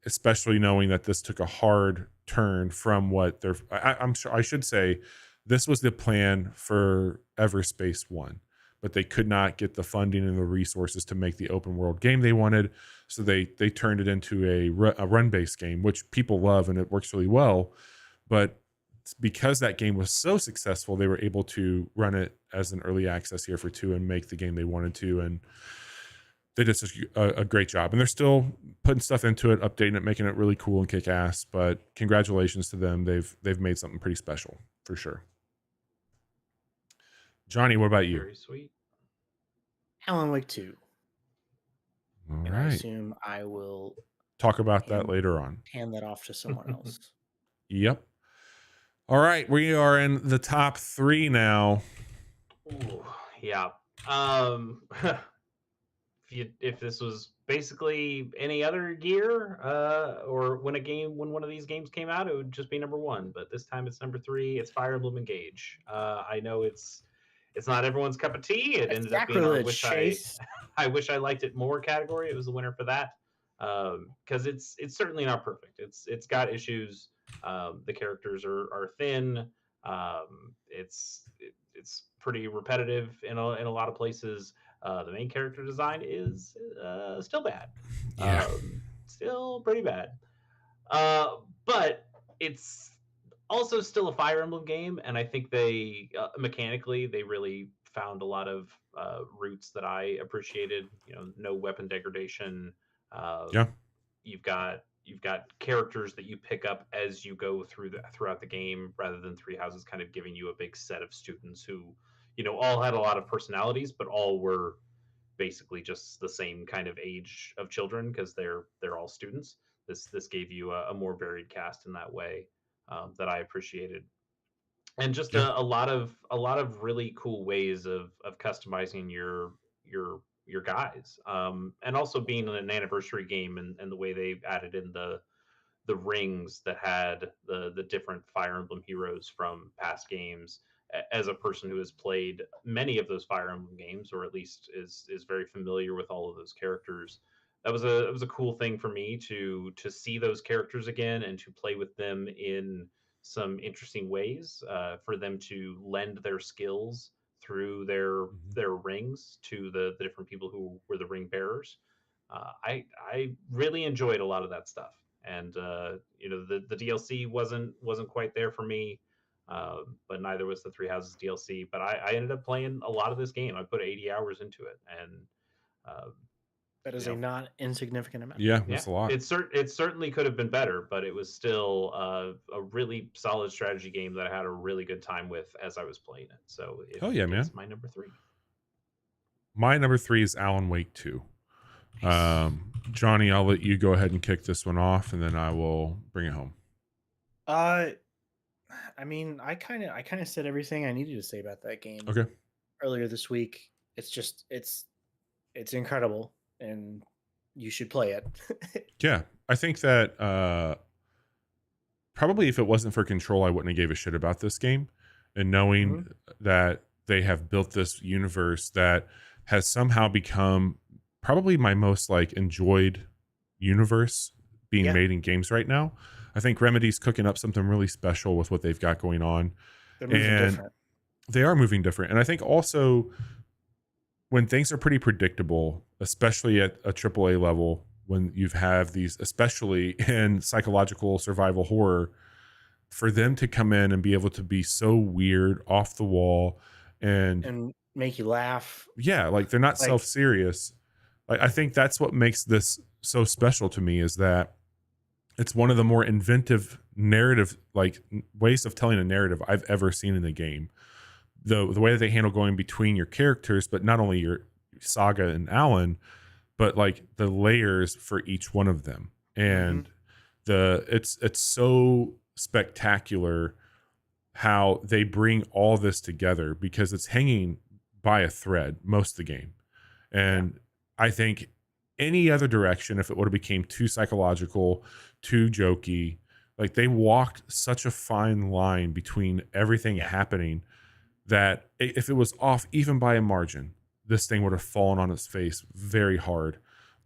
especially knowing that this took a hard turn from what they're. I'm sure I should say this was the plan for Everspace 1, but they could not get the funding and the resources to make the open world game they wanted. So they turned it into a run-based game, which people love and it works really well. But because that game was so successful, they were able to run it as an early access here for 2 and make the game they wanted to. And they did such a great job. And they're still putting stuff into it, updating it, making it really cool and kick ass. But congratulations to them. They've made something pretty special for sure. Johnny, what about you? Very sweet. Alan Wake 2. All and right. I assume I will talk about that later on. Hand that off to someone else. Yep. All right, we are in the top 3 now. Ooh, yeah. If this was basically any other year, or when one of these games came out, it would just be number 1. But this time it's number 3. It's Fire Emblem Engage. I know it's not everyone's cup of tea. It ended up being our I wish I liked it more category. It was the winner for that, because it's certainly not perfect. It's got issues. The characters are thin. It's pretty repetitive in a lot of places. The main character design is still bad. Yeah. Still pretty bad. But it's also still a Fire Emblem game, and I think they mechanically they really found a lot of roots that I appreciated. No weapon degradation. Yeah. You've got characters that you pick up as you go throughout the game, rather than Three Houses kind of giving you a big set of students who, all had a lot of personalities, but all were basically just the same kind of age of children because they're all students. This gave you a more varied cast in that way, that I appreciated, and just a lot of really cool ways of customizing your guys, and also being an anniversary game, and the way they added in the rings that had the different Fire Emblem heroes from past games. As a person who has played many of those Fire Emblem games, or at least is very familiar with all of those characters, it was a cool thing for me to see those characters again and to play with them in some interesting ways, for them to lend their skills through their rings to the different people who were the ring bearers. I really enjoyed a lot of that stuff, and the DLC wasn't quite there for me, but neither was the Three Houses DLC. But I ended up playing a lot of this game. I put 80 hours into it, and that is a not insignificant amount. Yeah, that's a lot. It certainly could have been better, but it was still a really solid strategy game that I had a really good time with as I was playing it. So man, my number 3. My number 3 is Alan Wake 2. Johnny, I'll let you go ahead and kick this one off, and then I will bring it home. I mean, I kind of said everything I needed to say about that game. Okay. Earlier this week, it's incredible, and you should play it. Yeah, I think that probably if it wasn't for Control, I wouldn't have gave a shit about this game. And knowing that they have built this universe that has somehow become probably my most enjoyed universe being made in games right now. I think Remedy's cooking up something really special with what they've got going on. They're moving different. They are moving different. And I think also when things are pretty predictable, especially at a AAA level, when you have these, especially in psychological survival horror, for them to come in and be able to be so weird, off the wall, and make you laugh. Yeah, like they're not self-serious. Like I think that's what makes this so special to me, is that it's one of the more inventive narrative, like ways of telling a narrative I've ever seen in the game. The way that they handle going between your characters, but not only your Saga and Alan, but like the layers for each one of them. And it's so spectacular how they bring all this together, because it's hanging by a thread most of the game. And I think any other direction, if it would have became too psychological, too jokey, like they walked such a fine line between everything happening that if it was off even by a margin, this thing would have fallen on its face very hard.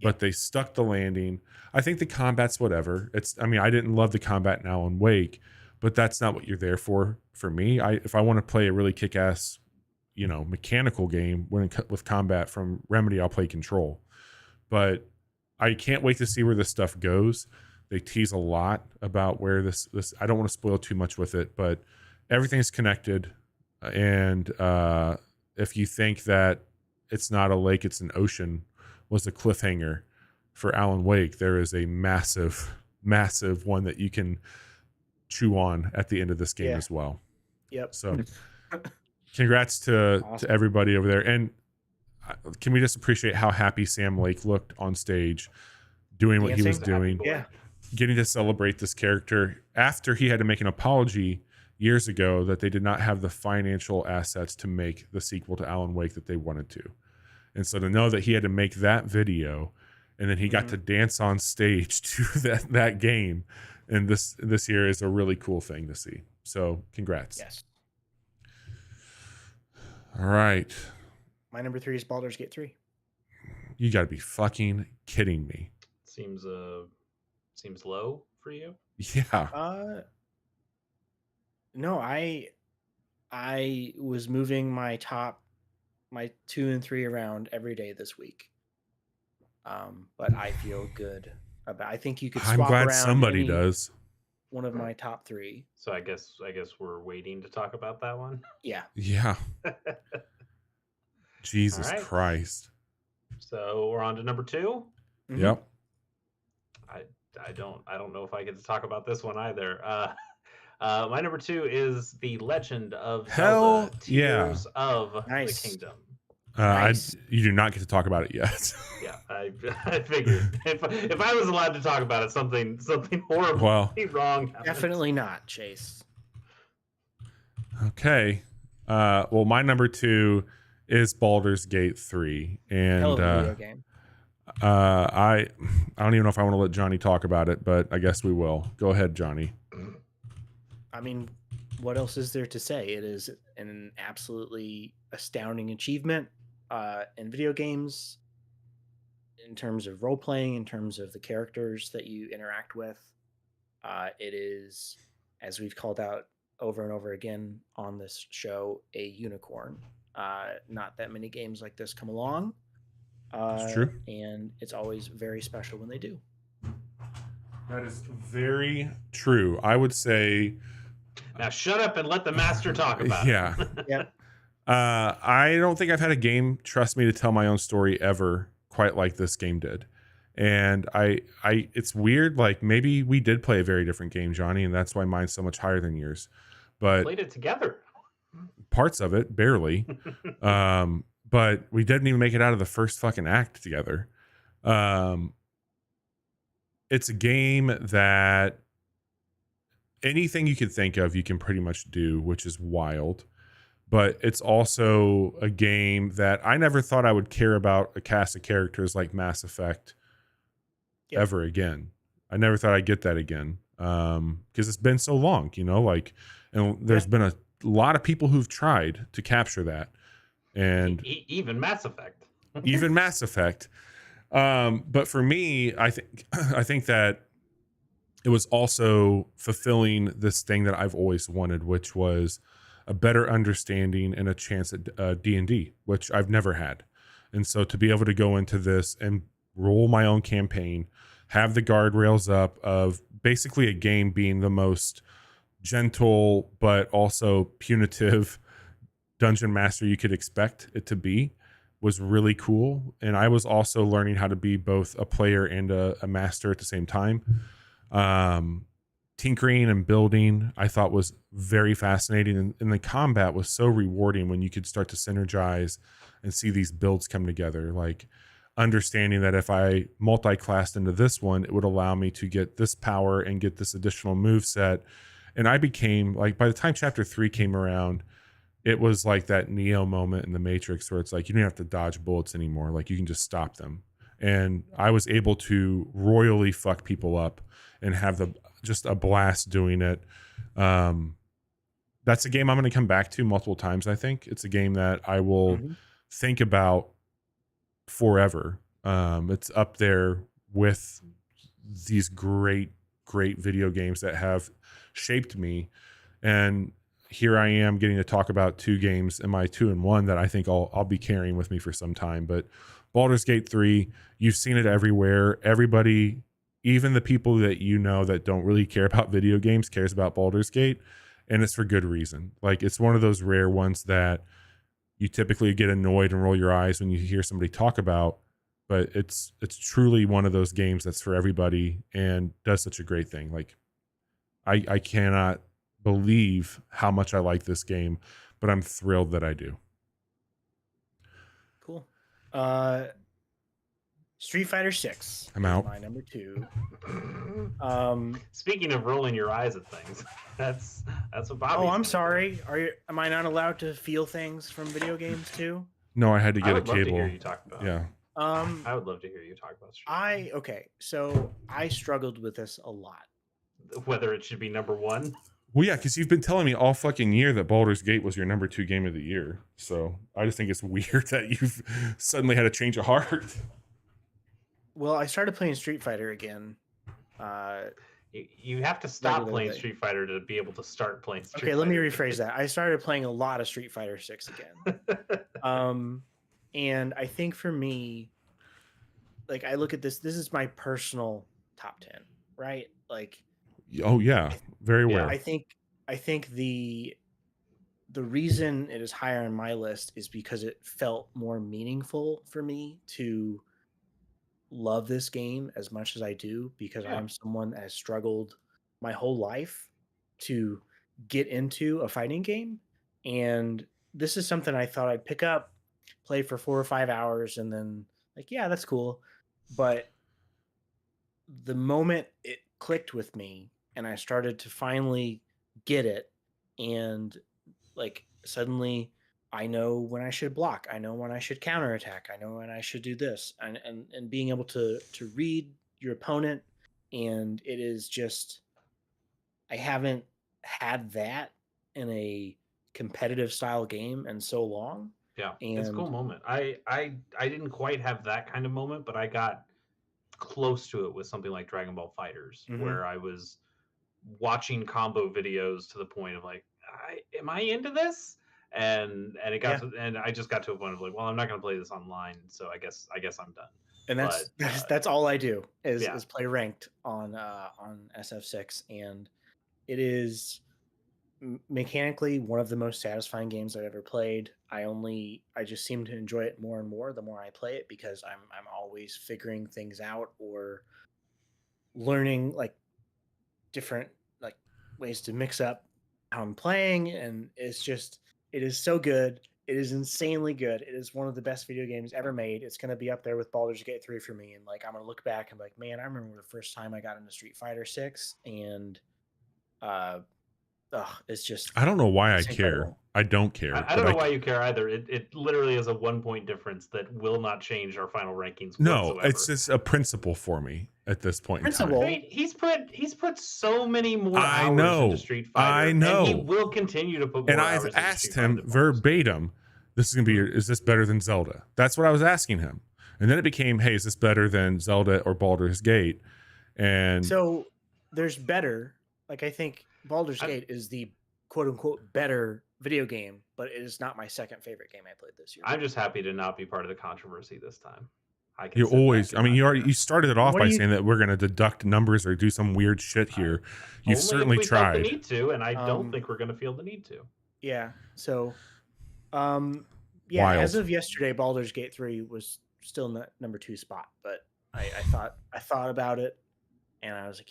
But they stuck the landing. I think the combat's whatever. I didn't love the combat in Alan Wake, but that's not what you're there for me. If I want to play a really kick-ass, mechanical game with combat from Remedy, I'll play Control. But I can't wait to see where this stuff goes. They tease a lot about where this I don't want to spoil too much with it, but everything's connected. And if you think that it's not a lake, it's an ocean, was the cliffhanger for Alan Wake, there is a massive one that you can chew on at the end of this game as well. Yep. So congrats to everybody over there. And can we just appreciate how happy Sam Lake looked on stage doing what he was doing? Yeah. Getting to celebrate this character after he had to make an apology years ago that they did not have the financial assets to make the sequel to Alan Wake that they wanted to. And so to know that he had to make that video and then he got to dance on stage to that game, and this year is a really cool thing to see. So congrats. Yes. All right. My number 3 is Baldur's Gate 3. You got to be fucking kidding me. Seems low for you. Yeah. No, I was moving my 2 and 3 around every day this week. But I feel good about. I think you could swap I'm glad around somebody does. One of my top 3. So I guess we're waiting to talk about that one. Yeah. Yeah. Jesus Christ. So we're on to number 2. Yep. I don't know if I get to talk about this one either. My number 2 is The Legend of Zelda: Tears of the Kingdom. Nice. You do not get to talk about it yet. Yeah, I figured if I was allowed to talk about it, something horribly wrong happened. Definitely not, Chase. Okay. Well, my number 2 is Baldur's Gate 3, and hell of a video game. I don't even know if I want to let Johnny talk about it, but I guess we will. Go ahead, Johnny. I mean, what else is there to say? It is an absolutely astounding achievement in video games, in terms of role playing, in terms of the characters that you interact with. It is, as we've called out over and over again on this show, a unicorn. Not that many games like this come along. It's true. And it's always very special when they do. That is very true. I would say... Now shut up and let the master talk about it. Yeah. Yep. I don't think I've had a game trust me to tell my own story ever quite like this game did. And it's weird. Like maybe we did play a very different game, Johnny, and that's why mine's so much higher than yours. But played it together. Parts of it, barely. But we didn't even make it out of the first fucking act together. It's a game that anything you could think of, you can pretty much do, which is wild. But it's also a game that I never thought I would care about a cast of characters like Mass Effect ever again. I never thought I'd get that again. Because it's been so long, and there's been a lot of people who've tried to capture that. And even Mass Effect. Even Mass Effect. But for me, I think that it was also fulfilling this thing that I've always wanted, which was a better understanding and a chance at D&D, which I've never had. And so to be able to go into this and roll my own campaign, have the guardrails up of basically a game being the most gentle but also punitive dungeon master you could expect it to be, was really cool. And I was also learning how to be both a player and a master at the same time. Tinkering and building I thought was very fascinating, and the combat was so rewarding when you could start to synergize and see these builds come together, like understanding that if I multi-classed into this one, it would allow me to get this power and get this additional move set. And I became like, by the time chapter 3 came around, it was like that Neo moment in the Matrix where it's like, you don't have to dodge bullets anymore. Like you can just stop them. And I was able to royally fuck people up and have just a blast doing it. That's a game I'm going to come back to multiple times. I think it's a game that I will think about forever. It's up there with these great video games that have shaped me. And here I am getting to talk about 2 games in my 2-in-1 that I think I'll be carrying with me for some time. But Baldur's Gate 3, you've seen it everywhere. Everybody, even the people that you know that don't really care about video games, cares about Baldur's Gate, and it's for good reason. Like, it's one of those rare ones that you typically get annoyed and roll your eyes when you hear somebody talk about, but it's truly one of those games that's for everybody and does such a great thing. Like, I cannot believe how much I like this game, but I'm thrilled that I do. Cool. Street Fighter 6. I'm out. My number 2. Speaking of rolling your eyes at things, that's what Bobby. Oh, I'm sorry. Am I not allowed to feel things from video games too? No, I had to get a love to cable. hear you talk about. Yeah. I would love to hear you talk about Street. Okay, so I struggled with this a lot. Whether it should be number 1. Well, yeah, because you've been telling me all fucking year that Baldur's Gate was your number 2 game of the year. So I just think it's weird that you've suddenly had a change of heart. Well, I started playing Street Fighter again. You have to stop playing Street Fighter to be able to start playing Street Fighter. Okay, let me rephrase that. I started playing a lot of Street Fighter 6 again. And I think for me, like, I look at this is my personal top 10, right? Like, oh yeah, very aware. I think the reason it is higher on my list is because it felt more meaningful for me to love this game as much as I do, because I'm someone that has struggled my whole life to get into a fighting game. And this is something I thought I'd pick up, play for 4 or 5 hours, and then like, yeah, that's cool. But the moment it clicked with me and I started to finally get it, and like suddenly I know when I should block, I know when I should counterattack, I know when I should do this, and being able to read your opponent, and it is just, I haven't had that in a competitive style game in so long. Yeah, it's a cool moment. I didn't quite have that kind of moment, but I got close to it with something like Dragon Ball Fighters, where I was watching combo videos to the point of like, am I into this? And it got to, and I just got to a point of like, well, I'm not going to play this online, so I guess I'm done. And that's all I do is play ranked on SF6, and it is mechanically one of the most satisfying games I've ever played. I just seem to enjoy it more and more the more I play it, because I'm always figuring things out or learning like different like ways to mix up how I'm playing, and it is so good. It is insanely good. It is one of the best video games ever made. It's going to be up there with Baldur's Gate 3 for me. And like, I'm going to look back and be like, man, I remember the first time I got into Street Fighter 6, and it's just, I don't know why I care. Incredible. I don't care. I don't know why you care either. It literally is a 1-point difference that will not change our final rankings. No, whatsoever. it's just a principle for me at this point. Principle. In time. He's put so many more hours into Street Fighter. I know. And he will continue to put more hours And I've asked into him verbatim, this is going to be, is this better than Zelda? That's what I was asking him. And then it became, hey, is this better than Zelda or Baldur's Gate? And so there's better. Like, I think Baldur's Gate is the quote unquote better video game, but it is not my second favorite game I played this year. I'm just happy to not be part of the controversy this time. I can You sit back always, and I mean, not you started it off What by do you- saying that we're going to deduct numbers or do some weird shit here. You've Only certainly if we felt the tried. need to, and I don't Um, think we're going to feel the need to. Yeah. So, yeah. Wild. As of yesterday, Baldur's Gate 3 was still in the number 2 spot, but I thought about it, and I was like,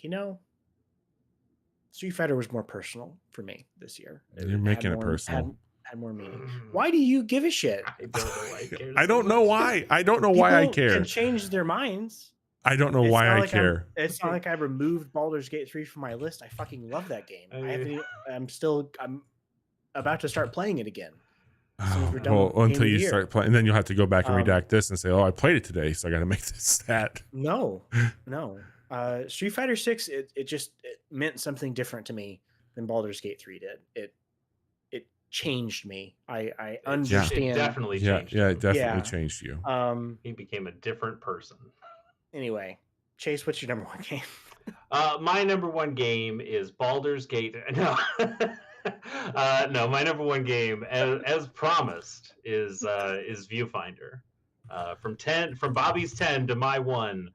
Street Fighter was more personal for me this year. You're making it personal. Had more meaning. Why do you give a shit? I don't know why I care. I don't know why. I don't know why I People care. can change their minds. I don't know It's why not I like care. It's not like I removed Baldur's Gate 3 from my list. I fucking love that game. I'm about to start playing it again. we're done Well, with the until game you of the start playing, and then you'll have to go back and Um, redact this and say, "Oh, I played it today, so I got to make this stat." No. Street Fighter 6, it meant something different to me than Baldur's Gate 3 did. It changed me. I understand. It definitely Yeah, changed. yeah, him. it definitely Yeah. changed you. He became a different person. Anyway, Chase, what's your number 1 game? My number 1 game is Baldur's Gate. No, no, my number 1 game, as promised, is Viewfinder. From Bobby's 10 to my 1.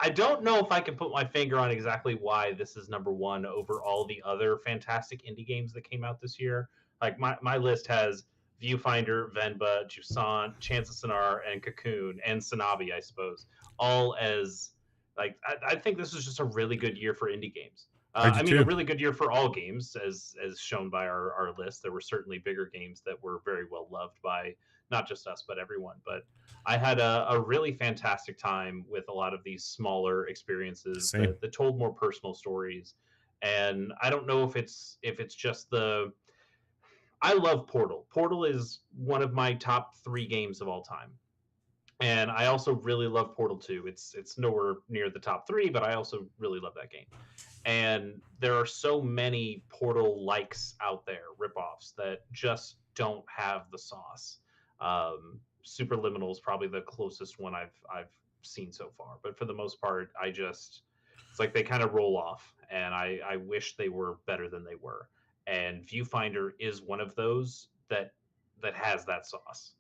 I don't know if I can put my finger on exactly why this is number 1 over all the other fantastic indie games that came out this year. Like my list has Viewfinder, Venba, Jusant, Chance of Sonar, and Cocoon, and Sanabi, I suppose, all as like I think this is just a really good year for indie games. I mean, a really good year for all games, as shown by our list. There were certainly bigger games that were very well loved by not just us, but everyone. But I had a really fantastic time with a lot of these smaller experiences that told more personal stories. And I don't know if it's just the. I love Portal. Portal is one of my top 3 games of all time. And I also really love Portal 2. It's nowhere near the top 3, but I also really love that game. And there are so many Portal likes out there, ripoffs, that just don't have the sauce. Superliminal is probably the closest one I've seen so far. But for the most part, it's like they kind of roll off, and I wish they were better than they were. And Viewfinder is one of those that has that sauce.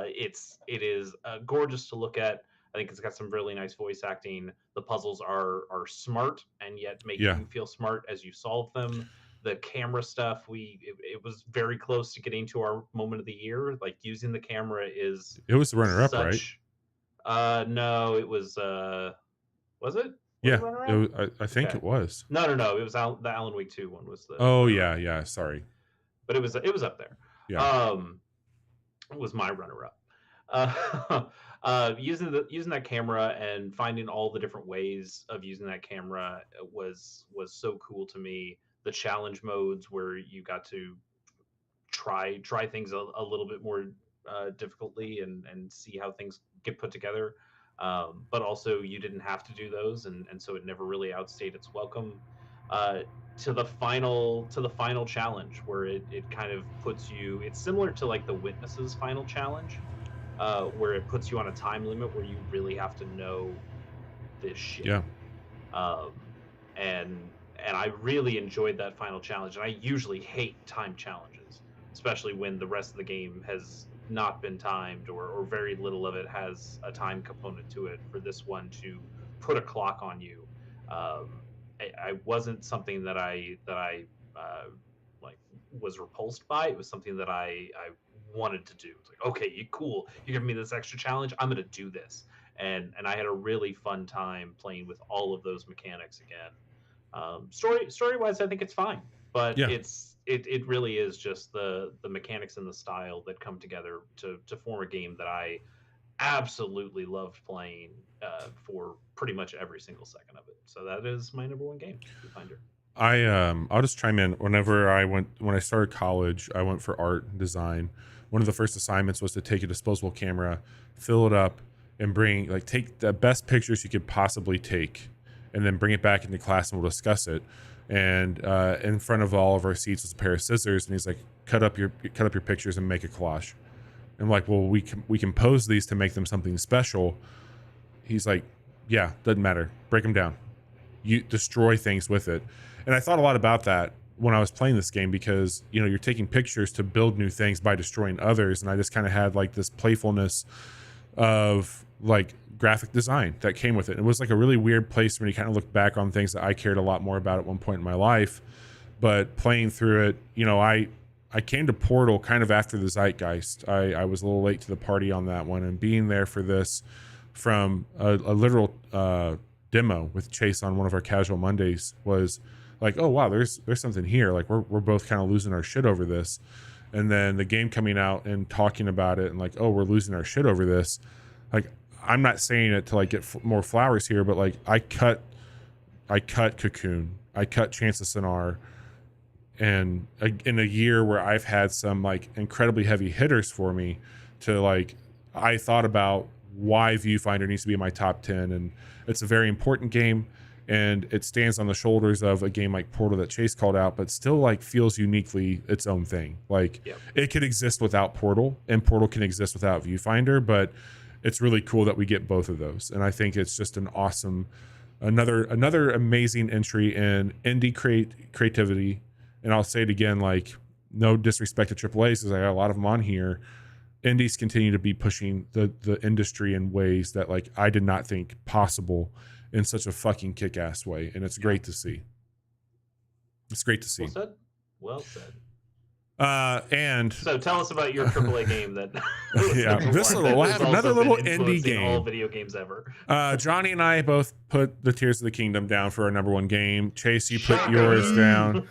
It is gorgeous to look at. I think it's got some really nice voice acting. The puzzles are smart and yet make you feel smart as you solve them. The camera stuff, it was very close to getting to our moment of the year. Like, using the camera is It was the runner-up, right? No, it was. Was it? Yeah, I think it was. No. It was the Alan Wake 2 one was the. Oh yeah. Sorry, but it was up there. Yeah. It was my runner-up. Using that camera and finding all the different ways of using that camera was so cool to me. The challenge modes where you got to try things a little bit more difficultly and see how things get put together. But also you didn't have to do those, and so it never really outstayed its welcome. To the final challenge, where it kind of puts you, it's similar to like the Witness's final challenge, where it puts you on a time limit where you really have to know this shit. Yeah. And I really enjoyed that final challenge, and I usually hate time challenges, especially when the rest of the game has not been timed, or very little of it has a time component to it. For this one to put a clock on you, I wasn't something that I like was repulsed by. It was something that I wanted to do. It's like, okay, cool, you're giving me this extra challenge, I'm gonna do this. And I had a really fun time playing with all of those mechanics again. Story wise, I think it's fine, but it really is just the mechanics and the style that come together to form a game that I absolutely loved playing for pretty much every single second of it. So that is my number 1 game, Viewfinder. I'll just chime in. When I started college, I went for art and design. One of the first assignments was to take a disposable camera, fill it up, and take the best pictures you could possibly take, and then bring it back into class and we'll discuss it. And in front of all of our seats was a pair of scissors, and he's like, cut up your pictures and make a collage. And I'm like, well, we can pose these to make them something special. He's like, yeah, doesn't matter, break them down. you destroy things with it. And I thought a lot about that when I was playing this game, because you're taking pictures to build new things by destroying others, and I just kind of had like this playfulness of like graphic design that came with it. It was like a really weird place when you kind of look back on things that I cared a lot more about at one point in my life. But playing through it, I came to Portal kind of after the Zeitgeist. I was a little late to the party on that one, and being there for this from a literal demo with Chase on one of our casual Mondays was like, oh wow, there's something here. Like we're both kind of losing our shit over this. And then the game coming out and talking about it and like, oh, we're losing our shit over this. Like, I'm not saying it to like get more flowers here, but like I cut Cocoon, I cut Chance of Sonar, and in a year where I've had some like incredibly heavy hitters for me, to like, I thought about why Viewfinder needs to be in my top 10, and it's a very important game, and it stands on the shoulders of a game like Portal that Chase called out, but still like feels uniquely its own thing. Like it could exist without Portal, and Portal can exist without Viewfinder, but it's really cool that we get both of those. And I think it's just an awesome, another amazing entry in indie creativity. And I'll say it again, like, no disrespect to AAAs, because I got a lot of them on here. Indies continue to be pushing the industry in ways that like I did not think possible in such a fucking kick-ass way, and it's great to see. It's great to see. Well said. Well said. And so tell us about your AAA game that we'll have another little indie game. All video games ever. Johnny and I both put the Tears of the Kingdom down for our number one game. Chase, you put yours down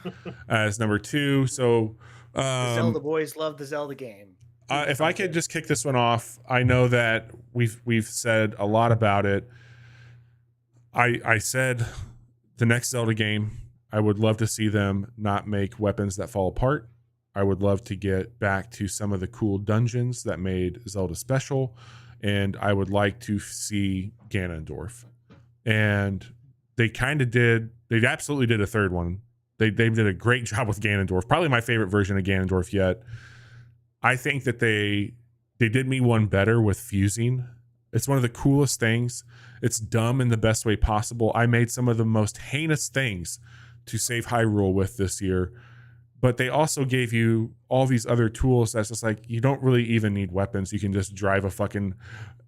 as number 2. So the Zelda boys love the Zelda game. If I could just kick this one off, I know that we've said a lot about it. I said the next Zelda game, I would love to see them not make weapons that fall apart. I would love to get back to some of the cool dungeons that made Zelda special, and I would like to see Ganondorf. And they kind of did. They absolutely did a third one. They did a great job with Ganondorf. Probably my favorite version of Ganondorf yet. I think that they did me one better with fusing. It's one of the coolest things. It's dumb in the best way possible. I made some of the most heinous things to save Hyrule with this year. But they also gave you all these other tools that's just like, you don't really even need weapons. You can just drive a fucking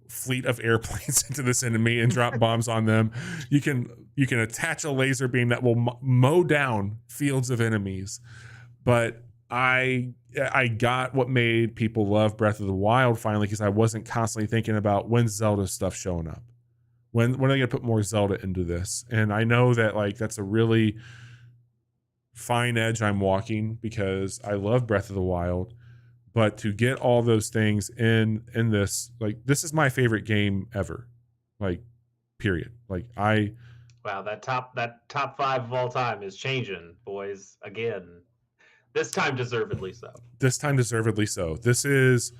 fleet of airplanes into this enemy and drop bombs on them. You can attach a laser beam that will mow down fields of enemies. But I got what made people love Breath of the Wild finally, because I wasn't constantly thinking about when's Zelda stuff showing up. When are they going to put more Zelda into this? And I know that like that's a really fine edge I'm walking, because I love Breath of the Wild, but to get all those things in this, like, this is my favorite game ever, like, period. Like wow, that top 5 of all time is changing, boys, again. This time deservedly so. This is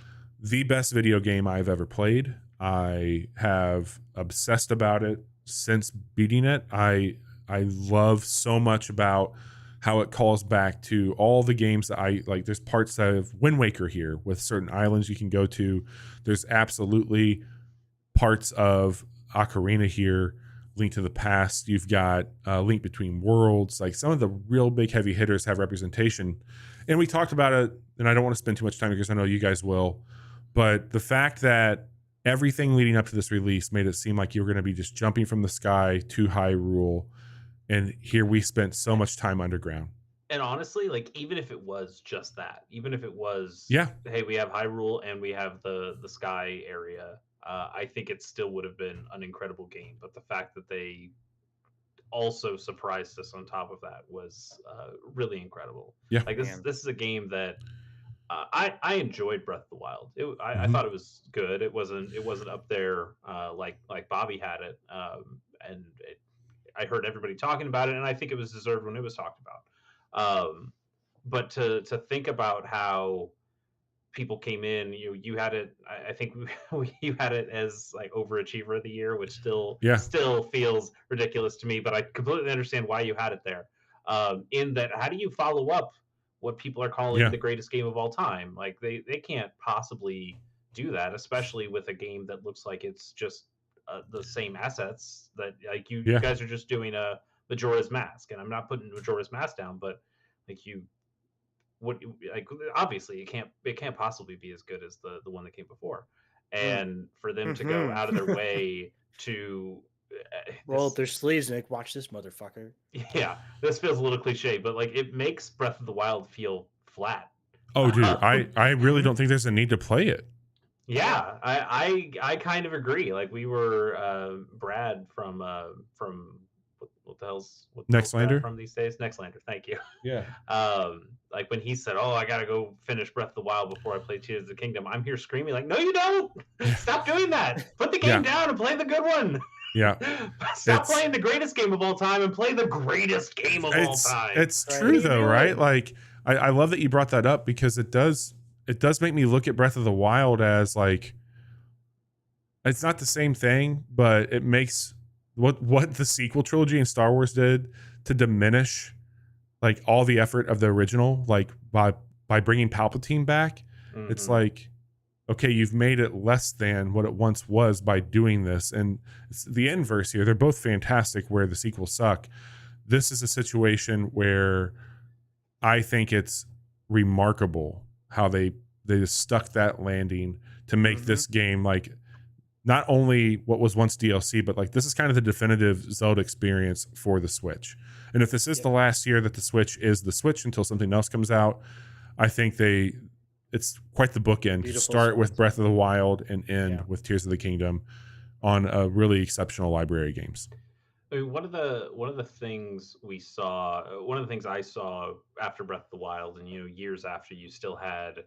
the best video game I've ever played. I have obsessed about it since beating it. I love so much about how it calls back to all the games that I like. There's parts of Wind Waker here with certain islands you can go to. There's absolutely parts of Ocarina here, Link to the Past. You've got Link Between Worlds. Like, some of the real big heavy hitters have representation. And we talked about it, and I don't want to spend too much time because I know you guys will. But the fact that everything leading up to this release made it seem like you were going to be just jumping from the sky to Hyrule. And here we spent so much time underground. And honestly, like, even if it was just that, even if it was, hey, we have Hyrule and we have the sky area, I think it still would have been an incredible game. But the fact that they also surprised us on top of that was really incredible. Yeah, like this is a game that I enjoyed Breath of the Wild. I thought it was good. It wasn't up there like Bobby had it, and I heard everybody talking about it, and I think it was deserved when it was talked about. But to think about how people came in, you had it. I think you had it as like overachiever of the year, which still feels ridiculous to me. But I completely understand why you had it there. In that, how do you follow up what people are calling the greatest game of all time? Like they can't possibly do that, especially with a game that looks like it's just the same assets that like you guys are just doing a Majora's Mask, and I'm not putting Majora's Mask down, but like like obviously it can't possibly be as good as the one that came before, and for them to go Mhm. out of their way to Roll up this their sleeves and like, watch this motherfucker. yeah, this feels a little cliche, but like it makes Breath of the Wild feel flat. Oh, dude, I really Mhm. don't think there's a need to play it. Yeah, I kind of agree. Like we were Brad from what the hell's Brad Nextlander? from these days? Nextlander, thank you. Yeah. Like when he said, "Oh, I gotta go finish Breath of the Wild before I play Tears of the Kingdom," I'm here screaming like, "No, you don't! Stop doing that! Put the game Yeah. down and play the good one. Yeah. Stop It's playing the greatest game of all time and play the greatest game of all time." it's Right. true What are you though, right? doing? Like I love that you brought that up because it does make me look at Breath of the Wild as like it's not the same thing, but it makes what the sequel trilogy and Star Wars did to diminish like all the effort of the original, like by bringing Palpatine back. It's Mhm. like, okay, you've made it less than what it once was by doing this, and it's the inverse here. They're both fantastic where the sequels suck. This is a situation where I think it's remarkable how they just stuck that landing to make Mhm. this game like not only what was once DLC, but like this is kind of the definitive Zelda experience for the Switch. And if this is Yep. the last year that the Switch is the Switch until something else comes out, I think it's quite the bookend to Beautiful start with swords. Breath of the Wild and end Yeah. with Tears of the Kingdom on a really exceptional library of games. I mean, one of the things we saw, one of the things I saw after Breath of the Wild, and years after, you still had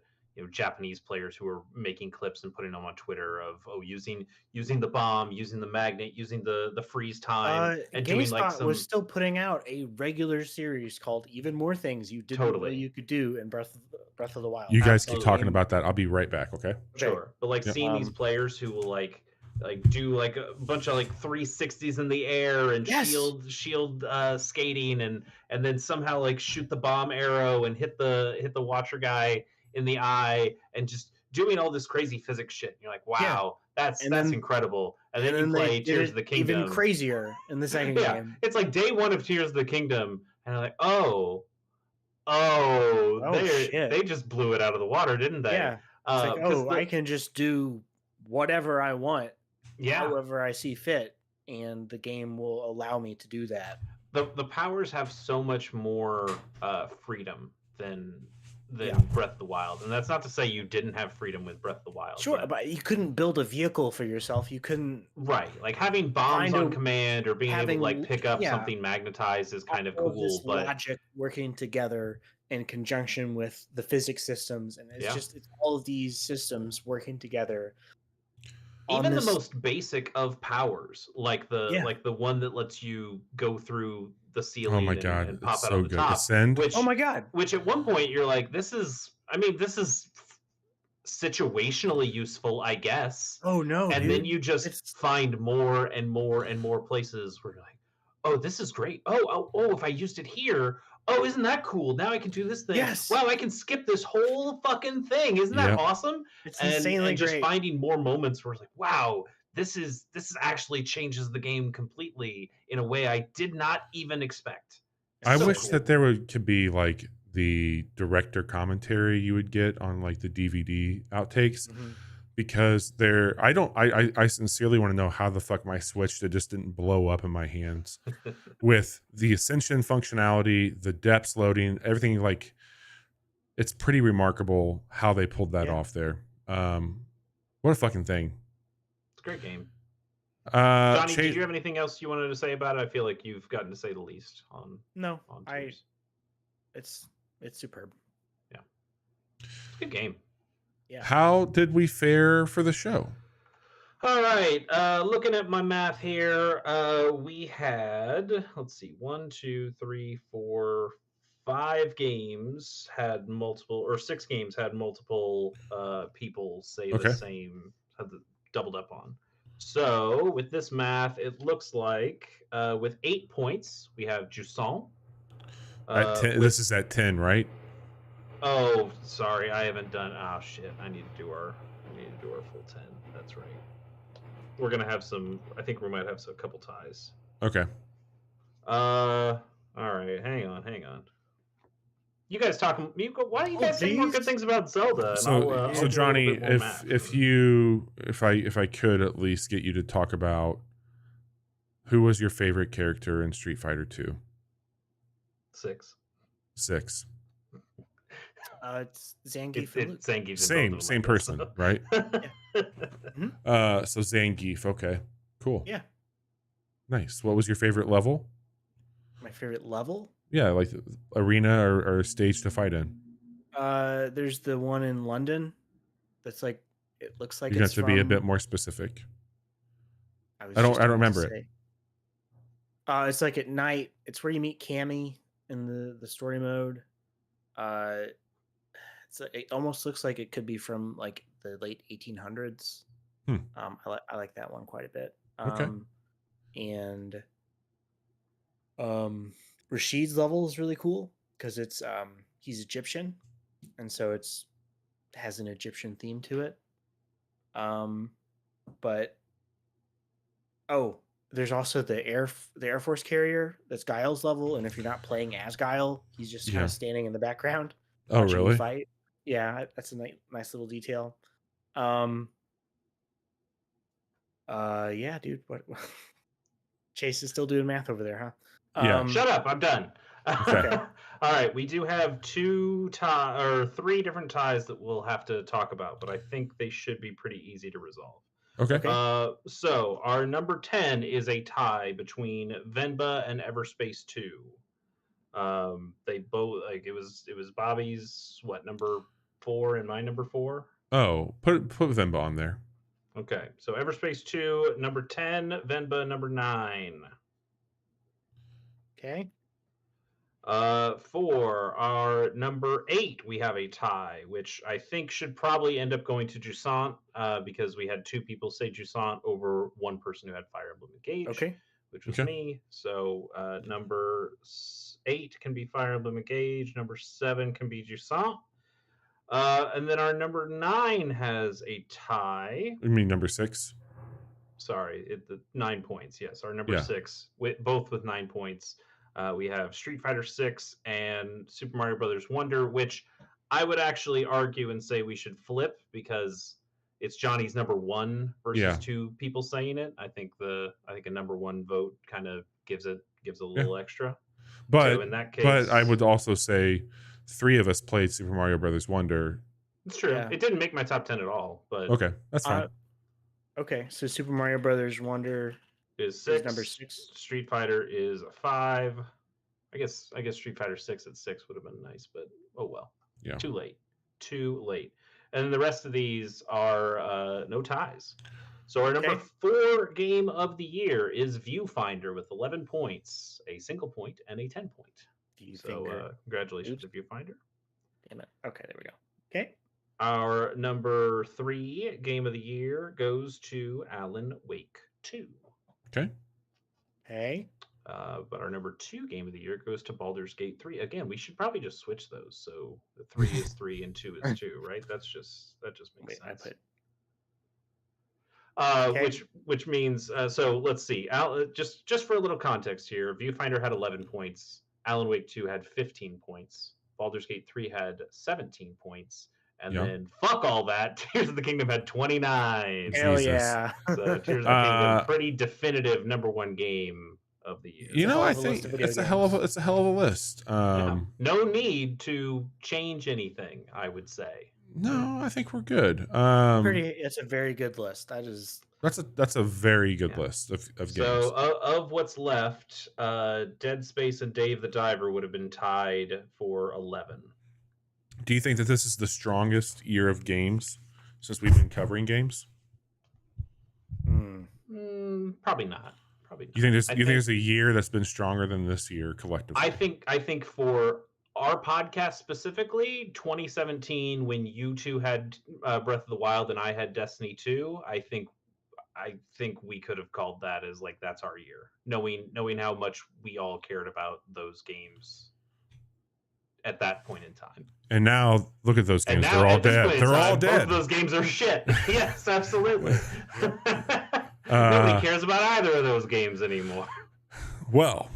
Japanese players who were making clips and putting them on Twitter of using the bomb, using the magnet, using the freeze time, and doing like GameSpot was some still putting out a regular series called "Even More Things You Didn't Know totally You Could Do" in Breath of the Wild. You guys keep talking absolutely about that. I'll be right back, okay? Okay. sure, but like Yep. seeing these players who will like do like a bunch of like 360s in the air and Yes. shield skating and then somehow like shoot the bomb arrow and hit the watcher guy in the eye and just doing all this crazy physics shit. And you're like, Yeah. wow, that's And then incredible. And and then you then they play did Tears it of the even Kingdom. crazier in the second Yeah, game. it's like day one of Tears of the Kingdom, and I'm like, oh, Oh shit. they just blew it out of the water, didn't they? Yeah. It's like, Because I can just do whatever I want, yeah, however I see fit, and the game will allow me to do that. the powers have so much more freedom than Yeah. Breath of the Wild, and that's not to say you didn't have freedom with Breath of the Wild. Sure, but you couldn't build a vehicle for yourself. You couldn't right, like having bombs find on a command or being able to like pick up yeah, something magnetized is kind of all of this cool, but logic working together in conjunction with the physics systems, and yeah. it's all of these systems working together. Even the most basic of powers, like Yeah. the one that lets you go through the Oh ceiling my god, and it's pop out so on the good. top, Ascend. Oh my god. which at one point you're like, this is situationally useful, I guess. Oh no, And dude. then you just find more and more and more places where you're like, oh, this is great. Oh, if I used it here, oh, isn't that cool? Now I can do this thing. Yes. Wow, I can skip this whole fucking thing. Isn't that Yep. awesome? It's And insanely just great. finding more moments where it's like, wow, this is actually changes the game completely in a way I did not even expect. I So wish cool. that there could be like the director commentary you would get on like the DVD outtakes Mhm. because I sincerely want to know how the fuck my Switch that just didn't blow up in my hands with the Ascension functionality, the depths loading, everything. Like it's pretty remarkable how they pulled that Yeah. off there. What a fucking thing. It's a great game. Johnny, Chase, did you have anything else you wanted to say about it? I feel like you've gotten to say the least on No, Tears. it's superb. It's a good game. Yeah. how did we fare for the show? All right. Looking at my math here, we had, let's see, 1, 2, 3, 4, 5 games had multiple, or 6 games had multiple people say Okay. the same, doubled up on. So with this math, it looks like with 8 points, we have Jusant. At 10, this is at 10, right? Oh, sorry, I haven't done. Oh shit, I need to do our full 10. That's right. We're gonna have some. I think we might have a couple ties. Okay. All right, hang on. You guys talking? Why don't you guys say more good things about Zelda? And I'll So do a little Johnny, bit more math. if I could at least get you to talk about who was your favorite character in Street Fighter 2? 6. 6. It's Zangief and Luke. Zangief's Same person, right? Mhm. So Zangief. Okay, cool. Yeah. Nice. What was your favorite level? My favorite level? Yeah, like arena or stage to fight in. There's the one in London. That's like it looks like You have it's to be a bit more specific. I don't remember it. It's like at night. It's where you meet Cammy in the story mode. It almost looks like it could be from like the late 1800s. I like that one quite a bit. Okay. And Rashid's level is really cool because it's he's Egyptian, and so has an Egyptian theme to it. But there's also the Air Force carrier that's Guile's level, and if you're not playing as Guile, he's just kind of standing in the background. Oh, really? Fight. Yeah, that's a nice little detail. Yeah, dude. What? Chase is still doing math over there, huh? Yeah. Shut up. I'm done. Okay. All right. We do have 3 different ties that we'll have to talk about, but I think they should be pretty easy to resolve. Okay. So our number 10 is a tie between Venba and Everspace 2. They both it was Bobby's number 4 and my number 4. Oh, put Venba on there. Okay, so Everspace 2 number 10, Venba number 9. Okay. For our number 8, we have a tie, which I think should probably end up going to Jusant, because we had 2 people say Jusant over 1 person who had Fire Emblem Engage, which was me. So number 8 can be Fire Emblem Engage, number 7 can be Jusant. And then our number 9 has a tie. You mean number 6? Sorry, the 9 points. Yes, our number 6, both with 9 points. We have Street Fighter 6 and Super Mario Brothers Wonder, which I would actually argue and say we should flip because it's Johnny's number 1 versus 2 people saying it. I think a number 1 vote kind of gives a little extra. But so in that case, but I would also say 3 of us played Super Mario Brothers Wonder. It's true. Yeah. It didn't make my top 10 at all, but okay, that's fine. Okay, so Super Mario Brothers Wonder is 6. Number 6. Street Fighter is 5. I guess Street Fighter 6 at 6 would have been nice, but oh well. Yeah. Too late. And the rest of these are no ties. So our number 4 game of the year is Viewfinder with 11 points, a single point, and a 10 point. So congratulations to Viewfinder. Damn it. Okay, there we go. Okay. Our number 3 game of the year goes to Alan Wake 2. Okay. Hey. But our number 2 game of the year goes to Baldur's Gate 3. Again, we should probably just switch those. So the 3 is 3 and 2 is 2, right? That just makes sense. Which means so let's see. Just for a little context here, Viewfinder had 11 points. Alan Wake 2 had 15 points. Baldur's Gate 3 had 17 points. And then fuck all that. Tears of the Kingdom had 29. Hell yeah. So Tears of the Kingdom, pretty definitive number 1 game of the year. You know, I think it's a hell of a list. No need to change anything, I would say. No, I think we're good. It's a very good list. That's a very good list of games. So of what's left, Dead Space and Dave the Diver would have been tied for 11. Do you think that this is the strongest year of games since we've been covering games? Probably not. You think there's a year that's been stronger than this year collectively? I think for our podcast specifically, 2017, when you 2 had Breath of the Wild and I had Destiny 2, I think we could have called that as like that's our year, knowing how much we all cared about those games at that point in time. And now look at those games; they're all dead. They're all dead. Both of those games are shit. Yes, absolutely. Nobody cares about either of those games anymore. Well,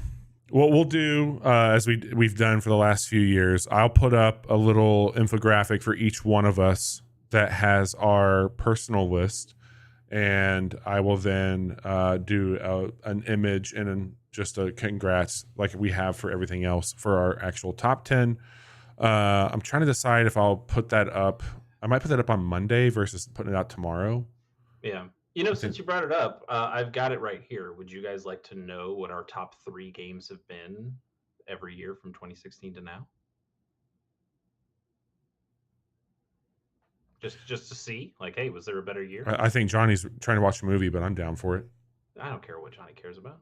What we'll do, as we've done for the last few years, I'll put up a little infographic for each one of us that has our personal list, and I will then do an image and just a congrats like we have for everything else for our actual top 10. I'm trying to decide if I'll put that up. I might put that up on Monday versus putting it out tomorrow. Yeah. Since you brought it up, I've got it right here. Would you guys like to know what our top 3 games have been every year from 2016 to now? Just to see, like, hey, was there a better year? I think Johnny's trying to watch a movie, but I'm down for it. I don't care what Johnny cares about.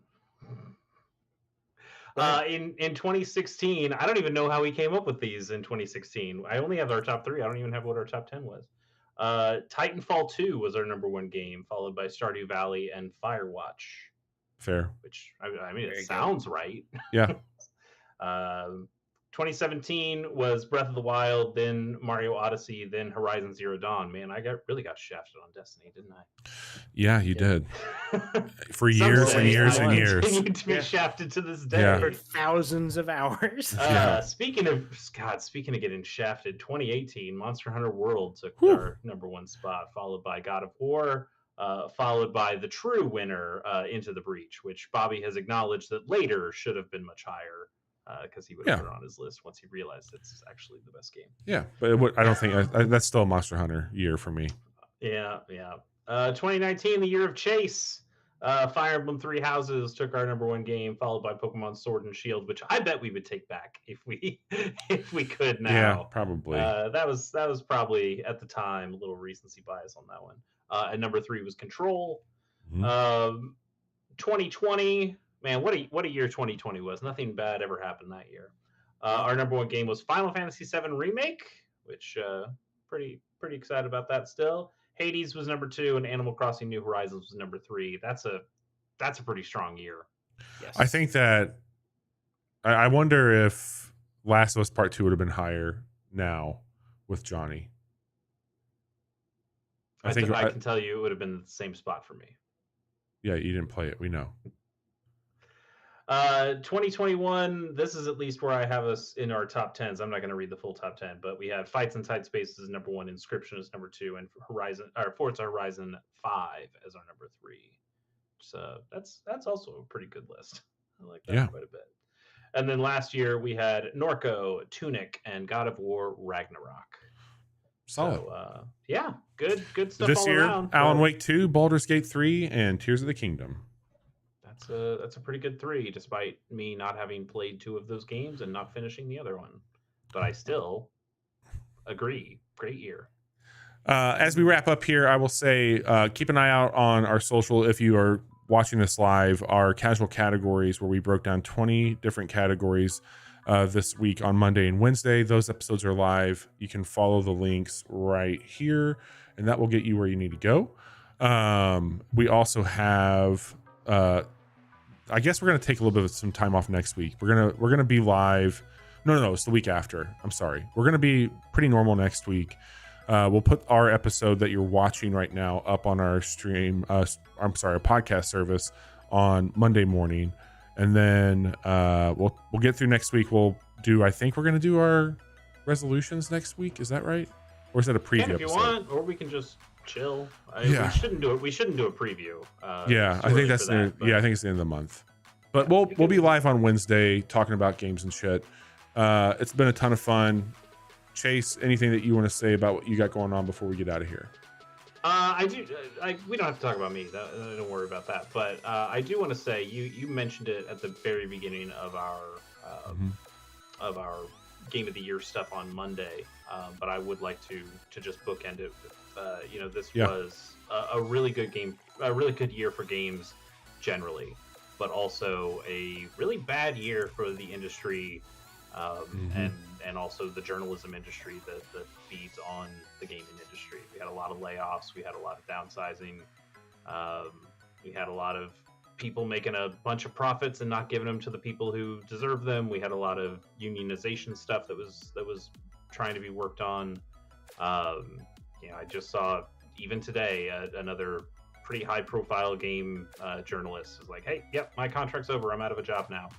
In 2016, I don't even know how we came up with these in 2016. I only have our top 3. I don't even have what our top 10 was. Titanfall 2 was our number 1 game, followed by Stardew Valley and Firewatch. Fair. Which, I mean, it sounds right. Yeah. 2017 was Breath of the Wild, then Mario Odyssey, then Horizon Zero Dawn. Man, I really got shafted on Destiny, didn't I? Yeah, you did. For years and years and years. Continue to be shafted to this day. Yeah. For thousands of hours. Speaking of getting shafted, 2018 Monster Hunter World took our number 1 spot, followed by God of War, followed by the true winner, Into the Breach, which Bobby has acknowledged that later should have been much higher. Because he would have put it on his list once he realized it's actually the best game. Yeah, but I don't think that's still a Monster Hunter year for me. Yeah. 2019, the year of Chase. Fire Emblem 3 Houses took our number 1 game, followed by Pokemon Sword and Shield, which I bet we would take back if we could now. Yeah, probably. That was probably at the time a little recency bias on that one. And number 3 was Control. 2020. Man, what a year 2020 was. Nothing bad ever happened that year. Our number 1 game was Final Fantasy VII Remake, which pretty excited about that still. Hades was number 2, and Animal Crossing New Horizons was number 3. That's a pretty strong year. Yes. I think that I wonder if Last of Us Part 2 would have been higher now with Johnny. I can tell you it would have been the same spot for me. Yeah, you didn't play it. We know. 2021, this is at least where I have us in our top 10s. I'm not going to read the full top 10, but we had Fights Inside Spaces as number 1, Inscription as number 2, and Forza Horizon 5 as our number 3. So that's also a pretty good list. I like that quite a bit. And then last year we had Norco, Tunic, and God of War Ragnarok. Solid. So, good stuff this all year, around. Alan Wake 2, Baldur's Gate 3, and Tears of the Kingdom. That's a pretty good 3, despite me not having played 2 of those games and not finishing the other one. But I still agree. Great year. As we wrap up here, I will say keep an eye out on our social if you are watching this live. Our casual categories, where we broke down 20 different categories this week on Monday and Wednesday. Those episodes are live. You can follow the links right here, and that will get you where you need to go. We also have... I guess we're gonna take a little bit of some time off next week. We're gonna be live. No, it's the week after. I'm sorry. We're gonna be pretty normal next week. We'll put our episode that you're watching right now up on our stream. Our podcast service on Monday morning, and then we'll get through next week. I think we're gonna do our resolutions next week. Is that right? Or is that a preview if you episode? Want, or we can just chill. We shouldn't do it. We shouldn't do a preview. I think that's I think it's the end of the month. But we'll be live on Wednesday talking about games and shit. It's been a ton of fun. Chase, anything that you want to say about what you got going on before we get out of here? I do. We don't have to talk about me. Don't worry about that. But I do want to say you mentioned it at the very beginning of our Game of the Year stuff on Monday. But I would like to just bookend it. This was a really good game, a really good year for games generally, but also a really bad year for the industry, and also the journalism industry that feeds on the gaming industry. We had a lot of layoffs. We had a lot of downsizing. We had a lot of people making a bunch of profits and not giving them to the people who deserve them. We had a lot of unionization stuff that was trying to be worked on. I just saw even today another pretty high profile game journalist is like, hey, yep, my contract's over. I'm out of a job now.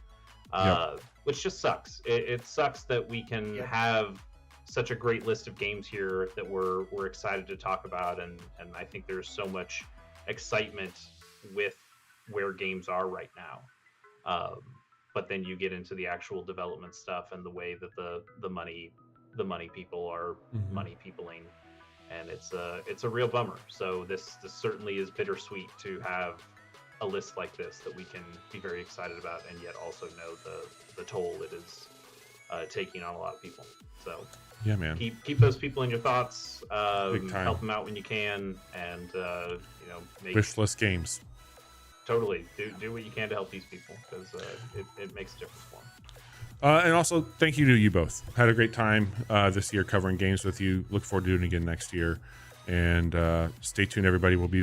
which just sucks. It sucks that we can have such a great list of games here that we're excited to talk about, and I think there's so much excitement with where games are right now. But then you get into the actual development stuff and the way that the money people are money peopling, and it's a real bummer. So this certainly is bittersweet to have a list like this that we can be very excited about, and yet also know the toll it is taking on a lot of people. So yeah, man, keep those people in your thoughts. Help them out when you can, and make wish list games. Totally do what you can to help these people, because it makes a difference for them. And also, thank you to you both. Had a great time this year covering games with you. Look forward to doing it again next year. And stay tuned, everybody. We'll be